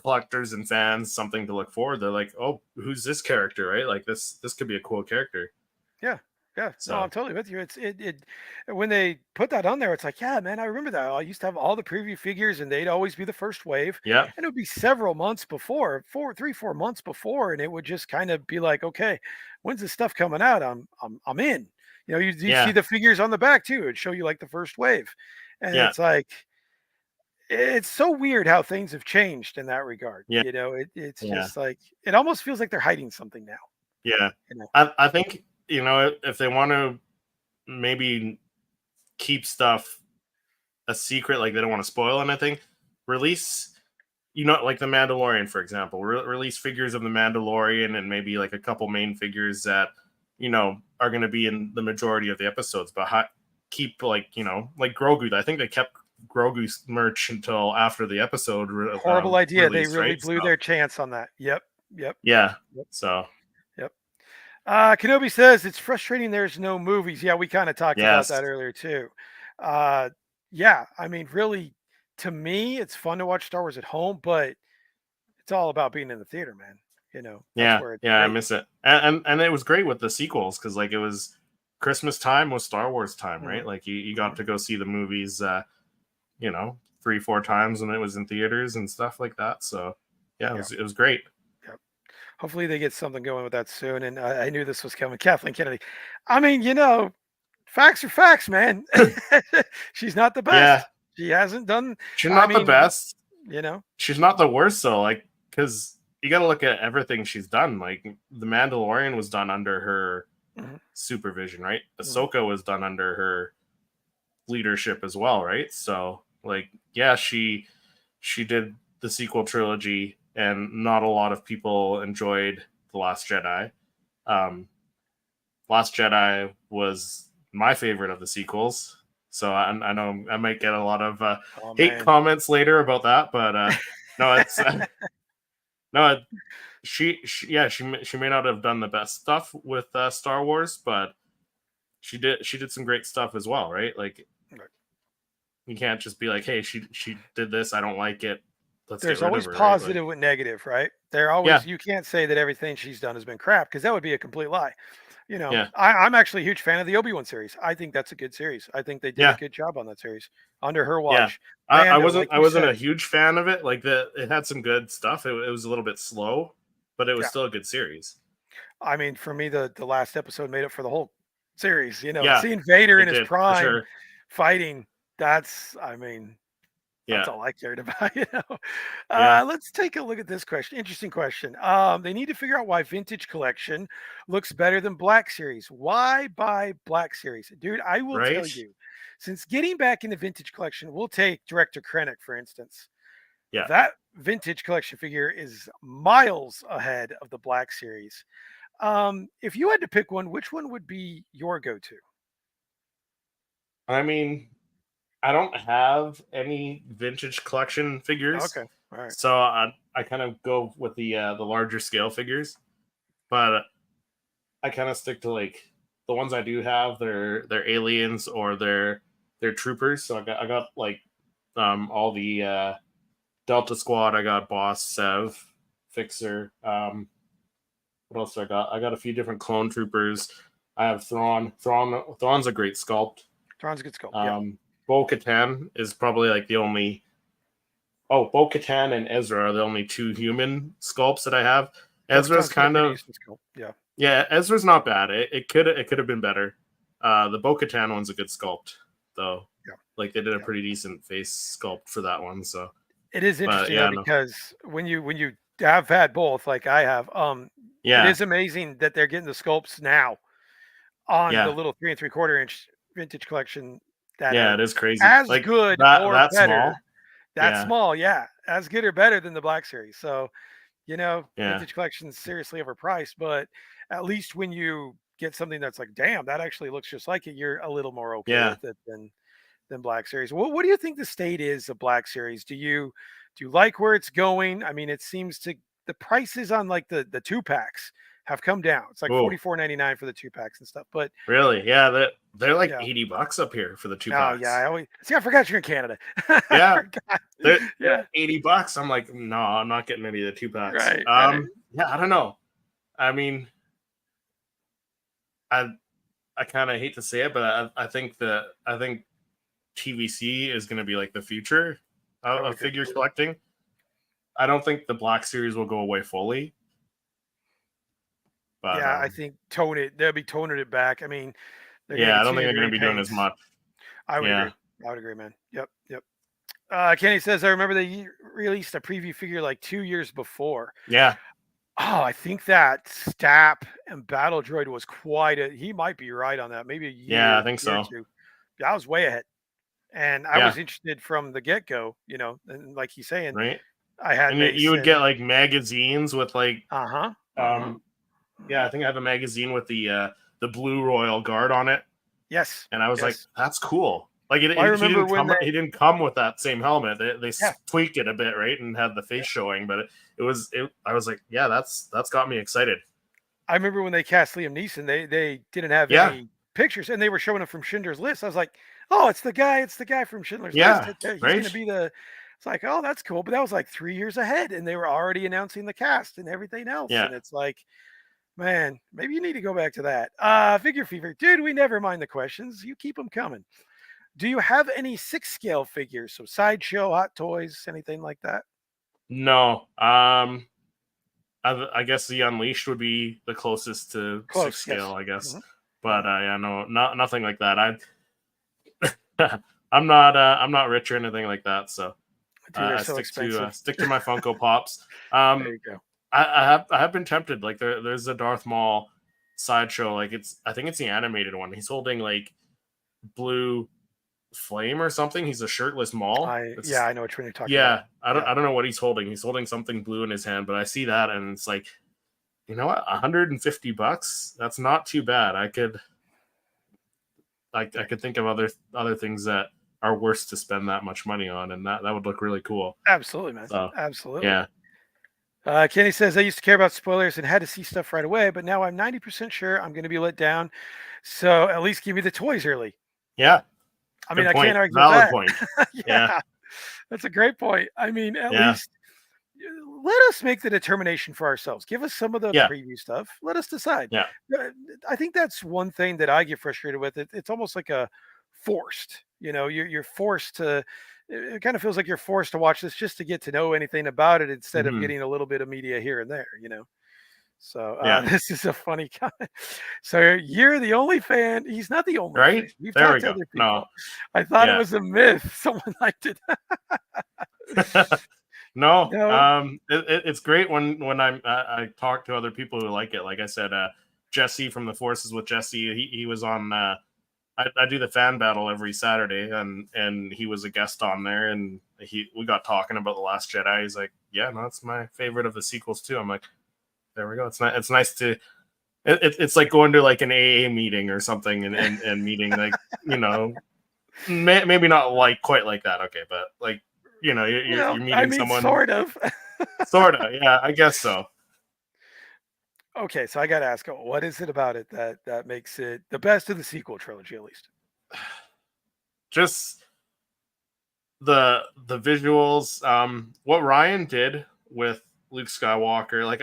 collectors and fans something to look forward. They're like, oh, who's this character, right? Like this could be a cool character. Yeah, yeah. No, I'm So totally with you. It when they put that on there, it's like, yeah, man, I remember that. I used to have all the preview figures, and they'd always be the first wave, yeah, and it would be several months before, 4 months before, and it would just kind of be like, okay, when's this stuff coming out? I'm in. You know, you see yeah, the figures on the back too. It'd show you like the first wave, and yeah, it's like it's so weird how things have changed in that regard. yeah, You know, it's yeah, just like it almost feels like they're hiding something now. yeah. You know, I think if they want to maybe keep stuff a secret, like they don't want to spoil anything, release like the Mandalorian, for example, release figures of the Mandalorian and maybe like a couple main figures that are going to be in the majority of the episodes, but keep like like Grogu. I think they kept Grogu's merch until after the episode horrible idea. They released, really right? blew So their chance on that. Yep. Yep. yeah, Yep. so Yep. Kenobi says it's frustrating there's no movies. Yeah, we kind of talked about yes, that earlier too. Uh, yeah, I mean, really, to me, it's fun to watch Star Wars at home, but it's all about being in the theater, man. You know, that's yeah, where it's yeah, I great. miss it, and it was great with the sequels because like it was Christmas time was Star Wars time, Hmm. right? Like you got Hmm. to go see the movies, 3-4 times when it was in theaters and stuff like that. So yeah, Yeah. it was great. Yeah. Hopefully they get something going with that soon. And I knew this was coming. Kathleen Kennedy. I mean, you know, facts are facts, man. She's not the Yeah, best. She hasn't done. she's I not the mean, best. you know. She's not the worst though. Like because you got to look at everything she's done. Like the Mandalorian was done under her Mhm, supervision, right? mhm. Ahsoka was done under her leadership as well, right? So like yeah, she did the sequel trilogy, and not a lot of people enjoyed the Last Jedi. Um, Last Jedi was my favorite of the sequels, so I know I might get a lot of Oh hate man. comments later about that, but no, it's no, she may not have done the best stuff with Star Wars, but she did some great stuff as well, right? Like Right. you can't just be like, hey, she did this, I don't like it, let's get There's rid of always her, right? Like positive with negative, right? There yeah, always you can't say that everything she's done has been crap because that would be a complete lie. You know, yeah, I'm actually a huge fan of the Obi-Wan series. I think that's a good series. I think they did a yeah, good job on that series under her yeah. watch. I Mando, wasn't like I you wasn't a said, huge fan of it. Like it had some good stuff. It was a little bit slow, but it was yeah. still a good series. I mean, for me, the last episode made up for the whole series. You know, Yeah, seeing Vader in it his did for prime sure. fighting. That's, I mean, that's Yeah, all I cared about. You know, yeah, let's take a look at this question. Interesting question. They need to figure out why Vintage Collection looks better than Black Series. Why buy Black Series, dude? I will tell right. you. Since getting back into Vintage Collection, we'll take Director Krennic for instance. Yeah, That Vintage Collection figure is miles ahead of the Black Series. If you had to pick one, which one would be your go-to? I mean, I don't have any vintage collection figures, Okay, all right. so I kind of go with the larger scale figures. But I kind of stick to like the ones I do have. They're aliens or they're troopers. So I got like all the Delta Squad. I got Boss, Sev, Fixer. What else do I got? I got a few different clone troopers. I have Thrawn. Thrawn's a great sculpt. Tron's a good sculpt. Yep. Bo Katan is probably like the only. Oh, Bo Katan and Ezra are the only two human sculpts that I have. Ezra's Bo-Katan's got a kind pretty of decent sculpt. Yeah. yeah. Ezra's not bad. It could have been better. The Bo Katan one's a good sculpt though. Yeah. Like they did a Yeah. pretty decent face sculpt for that one. So, It is but interesting though yeah, no, because when you have had both, like I have, it yeah, is amazing that they're getting the sculpts now. on the Yeah. little 3 3/4 inch vintage collection that Yeah, are it is crazy. as Like good or that better. small. That Yeah. small, yeah, as good or better than the Black Series. So, Yeah. vintage collection's seriously overpriced, but at least when you get something that's like, damn, that actually looks just like it, you're a little more okay Yeah. with it than Black Series. What do you think the state is of Black Series? Do you like where it's going? I mean, it seems to the prices on like the 2 packs have come down. It's like Oh, 44.99 for the 2 packs and stuff. But really? Yeah, they're like yeah. $80 up here for the two Oh yeah, I packs. always see I forgot you're in Canada. I Yeah. forgot. They're Yeah. $80. I'm like, no, I'm not getting any of the two packs. Right, right. Yeah, I don't know. I mean, I I kind of hate to say it, but I think TVC is going to be like the future I would of agree. figure collecting. I don't think the Black Series will go away fully, but Yeah, I think they'll be toning it back. I mean, they're going to yeah, I don't think continue they're the going to be doing as repaints. much. I would Yeah, agree. I would agree, man. Yep, yep. Kenny says, I remember they released a preview figure like 2 years before. yeah, Oh, I think that Stap and Battle Droid was quite a. He might be right on that. Maybe a yeah. I year, think year or so. two. Yeah, I was way ahead, and I Yeah, was interested from the get go. And like he's saying, right. I had And you would get Mason. like magazines with like Uh huh. Uh huh. um yeah, I think I have a magazine with the blue royal guard on it, Yes. and I was like, Yes. that's cool. Like Well, I remember when they. he didn't come with that same helmet. They Yeah, tweaked it a bit, right, and had the face showing, but I was like, yeah, that's got me excited. I remember when they cast Liam Neeson, they didn't have Yeah, any pictures, and they were showing him from Schindler's List. I was like, "Oh, it's the guy! It's the guy from Schindler's List. yeah, He's going right. to be the." It's like, "Oh, that's cool," but that was like 3 years ahead, and they were already announcing the cast and everything else. Yeah, And it's like, man, maybe you need to go back to that. Figure Fever, dude. We never mind the questions. You keep them coming. Do you have any 6 scale figures? So sideshow, Hot Toys, anything like that? no. I guess the Unleashed would be the closest to six Close, scale, yes. I guess. Hmm. But Hmm. yeah, no, nothing like that. I'm not rich or anything like that, so Dude, they're I so expensive. stick to my Funko Pops. There Um, you go. I have been tempted. Like there's a Darth Maul sideshow. Like I think it's the animated one. He's holding like blue flame or something. He's a shirtless Maul. Yeah, It's I know which one you're talking about. yeah. Yeah. I don't know what he's holding. He's holding something blue in his hand, but I see that and it's like, you know what, $150. That's not too bad. I could think of other things that are worse to spend that much money on, and that would look really cool. Absolutely, man. So Absolutely. yeah, Kenny says, I used to care about spoilers and had to see stuff right away, but now I'm 90% sure I'm going to be let down. So at least give me the toys early. yeah. I mean, Good I can't point. argue with Valid that. point. Yeah, Yeah, that's a great point. I mean, at yeah, least let us make the determination for ourselves. Give us some of the yeah, preview stuff. Let us decide. yeah. Uh, I think that's one thing that I get frustrated with. It's almost like a forced. You're forced to. It kind of feels like you're forced to watch this just to get to know anything about it instead of Hmm. getting a little bit of media here and there. So Yeah. this is a funny comment. So you're the only fan. He's not the only fan. Right? We've There we talked to go. other No. people. I thought it Yeah. was a myth. Someone liked it. No. No. It's great when I talk to other people who like it. Like I said, Jesse from the Forces with Jesse, he was on. I do the fan battle every Saturday, and he was a guest on there, and we got talking about the Last Jedi. He's like, yeah, no, it's my favorite of the sequels too. I'm like, there we go. It's nice to. It's like going to like an AA meeting or something, and meeting like, you know, maybe not like quite like that. Okay, but like, you know, Well, you're I meeting mean, someone, sort of. sort of. Yeah, I guess so. Okay, so I got to ask, what is it about it that makes it the best of the sequel trilogy, at least? Just the visuals. What Ryan did with Luke Skywalker. Like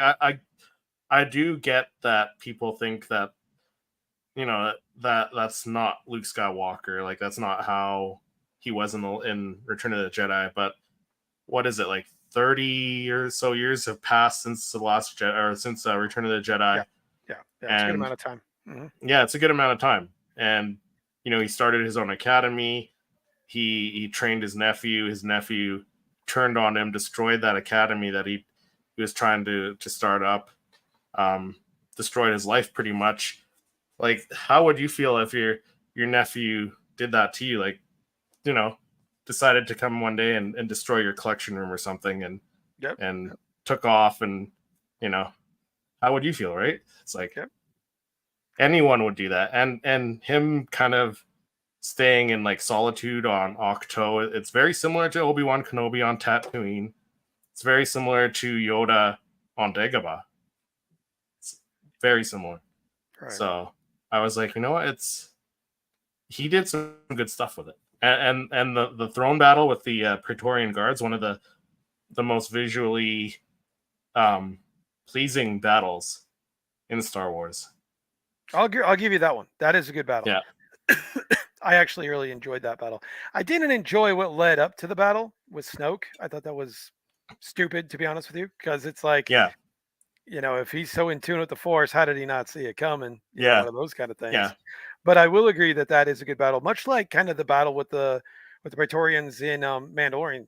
I do get that people think that, you know, that's not Luke Skywalker. Like that's not how he was in Return of the Jedi. But what is it, like 30 or so years have passed since the last Jedi, or since Return of the Yeah, Jedi, yeah. It's a good and amount of time. Hmm. yeah, it's a good amount of time. And you know, he started his own academy. He trained his nephew. His nephew turned on him, destroyed that academy that he was trying to start up. Destroyed his life pretty much. Like, how would you feel if your nephew did that to you? Like, you know, decided to come one day and destroy your collection room or something, Yep. and Yep. took off, and you know, how would you feel, right? It's like Yep. anyone would do that, and him kind of staying in like solitude on Octo. It's very similar to Obi-Wan Kenobi on Tatooine. It's very similar to Yoda on Dagobah. It's very similar. Right. So I was like, you know what? It's he did some good stuff with it, and the throne battle with the Praetorian Guards, one of the most visually um, pleasing battles in Star Wars. I'll give you that one. That is a good battle. Yeah, I actually really enjoyed that battle. I didn't enjoy what led up to the battle with Snoke. I thought that was stupid, to be honest with you, because it's like, yeah, if he's so in tune with the Force, how did he not see it coming? yeah, One of those kind of things. yeah, But I will agree that that is a good battle, much like kind of the battle with the Praetorians in Mandalorian or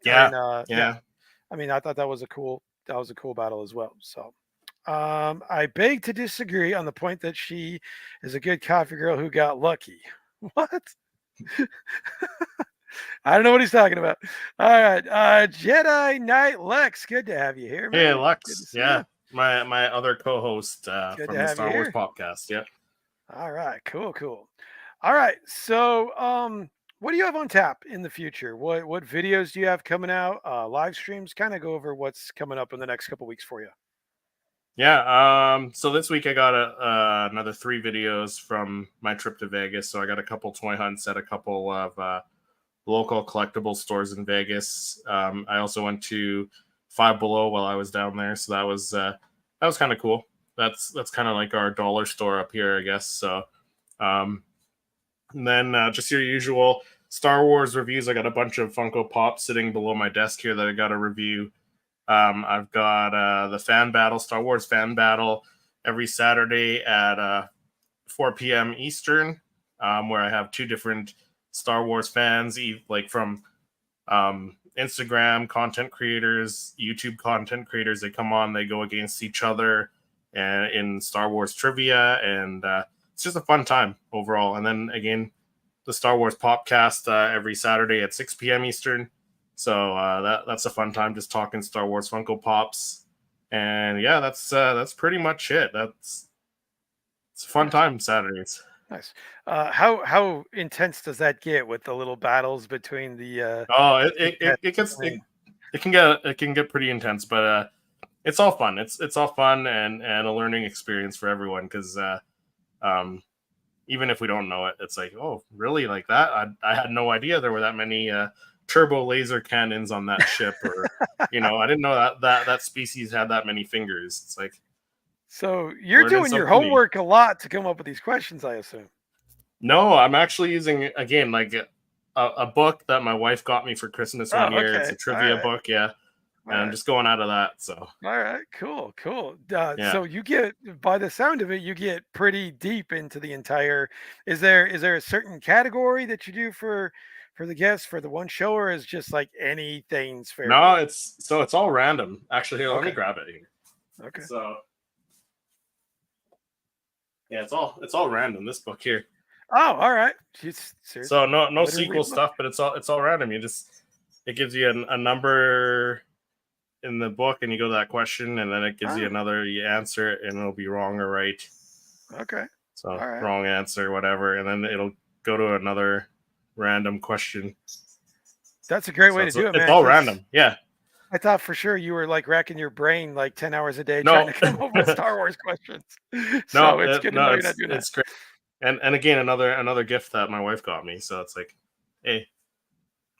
yeah, in yeah. yeah. I mean, I thought that was a cool battle as well. So I beg to disagree on the point that she is a good coffee girl who got lucky. What? I don't know what he's talking about. All right, Jedi Knight Lex, good to have you here, Hey, man. Good to Lux. see Yeah, you. my other co-host Good to from the have you Star Wars here. podcast. Yeah. All right, cool, cool. All right, so what do you have on tap in the future? What videos do you have coming out? Live streams? Kind of go over what's coming up in the next couple weeks for you. Yeah. So this week I got another 3 videos from my trip to Vegas. So I got a couple toy hunts at a couple of local collectible stores in Vegas. I also went to Five Below while I was down there, so that was kind of cool. That's kind of like our dollar store up here, I guess. So, um, and then just your usual Star Wars reviews. I got a bunch of Funko Pops sitting below my desk here that I got to review. I've got the fan battle, Star Wars fan battle, every Saturday at 4 p.m. Eastern, where I have 2 different Star Wars fans, like from Instagram content creators, YouTube content creators. They come on, they go against each other and in Star Wars trivia, and it's just a fun time overall. And then again, the Star Wars Popcast every Saturday at 6 p.m. Eastern. So that's a fun time, just talking Star Wars Funko Pops. And yeah, that's pretty much it. It's a fun Nice, time Saturdays. nice. How intense does that get with the little battles between Oh, the it gets cast? it can get pretty intense, but it's all fun. It's all fun and a learning experience for everyone because um, even if we don't know it, it's like, oh, really, like that? I had no idea there were that many turbo laser cannons on that ship, or I didn't know that species had that many fingers. It's like So you're learning doing your something new. homework a lot to come up with these questions, I assume. No, I'm actually using again like a book that my wife got me for Christmas one Oh, year. It's okay. a All trivia right. book, yeah, All and I'm right. just going out of that. So All right. Cool. Cool. yeah. So you get, by the sound of it, you get pretty deep into the entire. Is there a certain category that you do for the guests for the one show, or is just like anything's fair No, game? it's all random. Actually, here, let me Okay. grab it here. Okay. So yeah, it's all random. This book here. Oh, all right. She's So seriously no literally a sequel book. stuff, but it's all random. It gives you a number in the book, and you go to that question, and then it gives you Oh, another. You answer it, and it'll be wrong or right. okay. So All right. wrong answer, whatever, and then it'll go to another random question. That's a great So way to do it, it's man. all Because random. Yeah. I thought for sure you were like racking your brain like 10 hours a day trying No, to come up with Star Wars questions. no, So it's good to no. know you're not doing that. It's great. And again, another gift that my wife got me. So it's like, hey,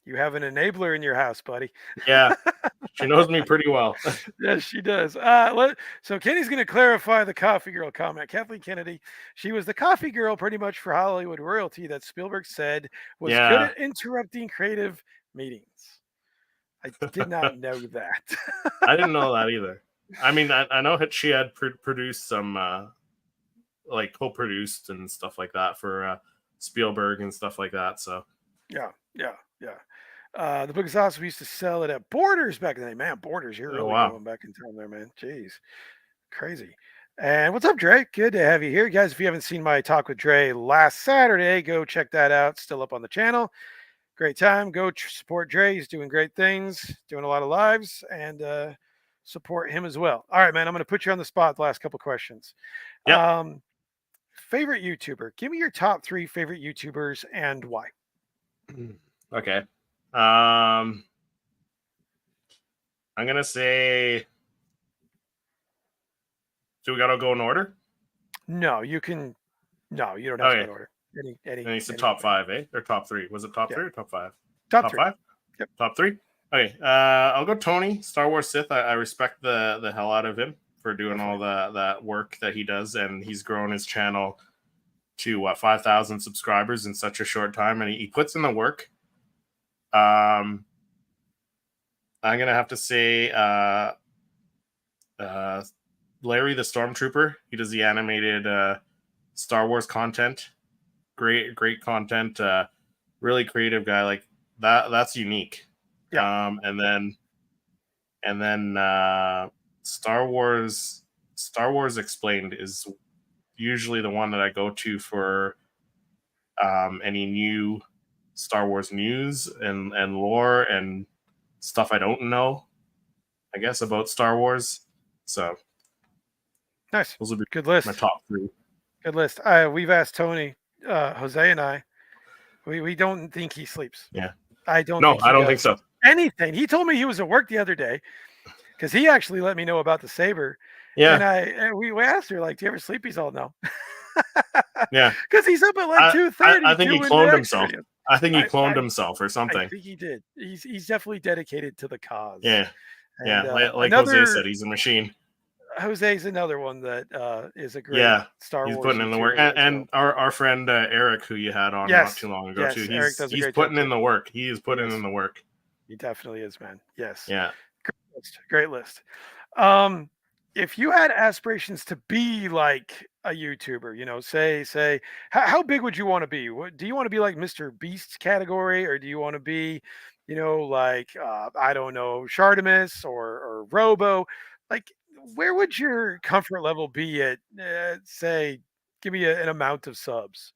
You have an enabler in your house, buddy. yeah, she knows me pretty well. Yes, she does. So Kenny's going to clarify the coffee girl comment. Kathleen Kennedy, she was the coffee girl pretty much for Hollywood royalty that Spielberg said was good Yeah. at interrupting creative meetings. I did not know that. I didn't know that either. I mean, I know that she had produced some, like co-produced and stuff like that for Spielberg and stuff like that. So Yeah, yeah, yeah. The book is awesome. We used to sell it at Borders back in the day. Man, Borders, you're oh, really wow. going back in time there, man. Jeez, crazy. And what's up, Dre? Good to have you here. Guys, if you haven't seen my talk with Dre last Saturday, go check that out. Still up on the channel. Great time. Go support Dre. He's doing great things, doing a lot of lives, and support him as well. All right, man. I'm going to put you on the spot the last couple questions. Yep. Favorite YouTuber? Give me your top 3 favorite YouTubers and why. Okay. I'm gonna say. Do we gotta go in order? No, you can. No, you don't have to go in order. And you said top 5, eh? Or top 3? Was it top 3 or top 5? Top 3. 5. Yep. Top 3. Okay. I'll go Tony, Star Wars Sith. I respect the hell out of him for doing all that work that he does, and he's grown his channel to 5,000 subscribers in such a short time, and he puts in the work. I'm gonna have to say Larry the Stormtrooper. He does the animated Star Wars content. Great content. Really creative guy. Like that's unique. Yeah. And then Star Wars Explained is usually the one that I go to for any new Star Wars news and lore and stuff I don't know, I guess, about Star Wars. So nice. Those would be good list. My top 3. Good list. We've asked Tony, Jose, and I. We don't think he sleeps. Yeah. I don't. No, I don't think so. Anything. He told me he was at work the other day because he actually let me know about the saber. Yeah. And we asked her, like, do you ever sleep? He's all no. Yeah. Because he's up at like 2:30. I think he cloned himself. I think he cloned himself or something. I think he did. He's definitely dedicated to the cause. Yeah. And, yeah. Like Jose said, he's a machine. Jose's another one that is a great Star Wars. He's putting in the work. And our friend Eric, who you had on not too long ago, too. He's putting in the work. He is putting in the work. He definitely is, man. Yes. Yeah. Great list. If you had aspirations to be like a YouTuber, say, how big would you want to be? Do you want to be like Mr. Beast's category, or do you want to be, like I don't know, Shartimus or Robo? Like, where would your comfort level be at? Say, give me an amount of subs.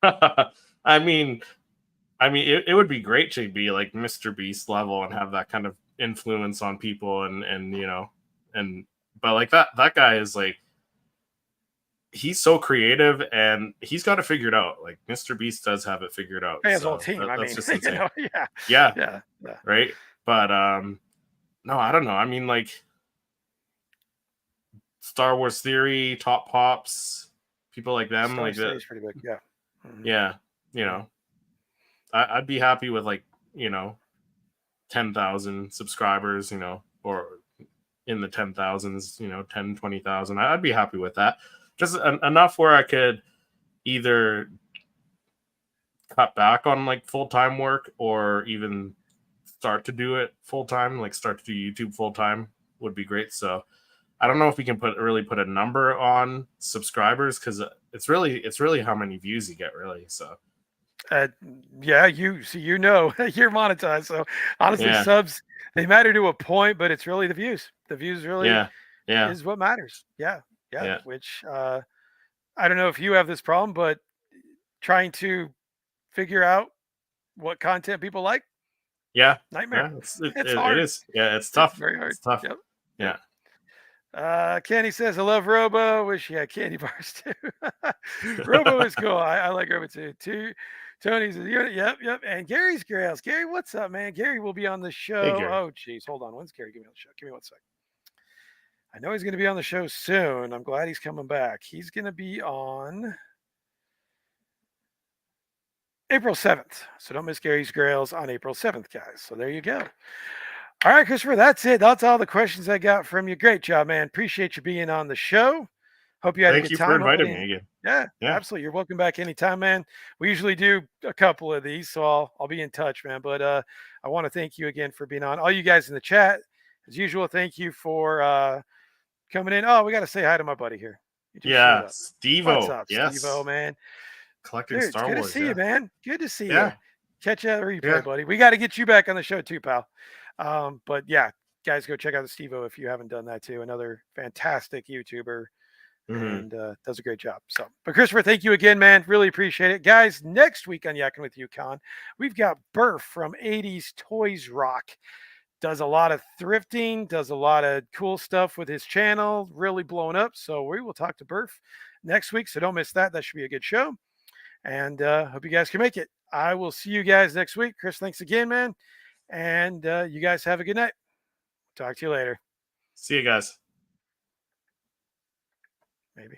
I mean, it would be great to be like Mr. Beast level and have that kind of influence on people, but like that guy is like, he's so creative and he's got it figured out. Like Mr. Beast does have it figured out. He has a whole team. That's just insane. Yeah. Right. But no, I don't know. I mean, like Star Wars Theory, Top Pops, people like them, Star like that. Is pretty big. Yeah. Mm-hmm. Yeah. I'd be happy with 10,000 subscribers, or in the 10,000s, 10, 20,000. I'd be happy with that. Just enough where I could either cut back on full-time work or even start to do it full-time, start to do YouTube full-time would be great. So I don't know if we can put a number on subscribers, because it's really how many views you get, really. So you're monetized. So honestly, subs, they matter to a point, but it's really the views. The views really is what matters. Yeah. Which I don't know if you have this problem, but trying to figure out what content people like. Nightmare. Yeah, it's hard. It is. Yeah, it's tough. It's very hard. It's tough. Yep. Yeah. Kenny says, I love Robo. Wish he had candy bars too. Robo is cool. I like Robo too. Tony's a unit. Yep. And Gary's Grails. Gary, what's up, man? Gary will be on the show. Hey, oh, geez. Hold on. When's Gary? Give me on the show. Give me 1 second. I know he's going to be on the show soon. I'm glad he's coming back. He's going to be on April 7th. So don't miss Gary's Grails on April 7th, guys. So there you go. All right, Christopher, that's it. That's all the questions I got from you. Great job, man. Appreciate you being on the show. Hope you had a good time. Thank you for inviting me again. Yeah, absolutely. You're welcome back anytime, man. We usually do a couple of these, so I'll be in touch, man. But I want to thank you again for being on. All you guys in the chat, as usual, thank you for coming in. Oh, we got to say hi to my buddy here. Steve-O. What's up, Steve-O, man? Collecting Star Wars. Good to see you, man. Good to see you. Yeah. Catch that replay, buddy. We got to get you back on the show too, pal. But yeah, guys, go check out the Steve-O if you haven't done that too. Another fantastic YouTuber. and does a great job. So, but Christopher, thank you again, man. Really appreciate it. Guys, next week on Yakin with Yukon, we've got Burf from 80s Toys Rock. Does a lot of thrifting, does a lot of cool stuff with his channel, really blowing up. So we will talk to Burf next week. So don't miss that. That should be a good show. And hope you guys can make it. I will see you guys next week. Chris, thanks again, man. And you guys have a good night. Talk to you later. See you guys. Maybe.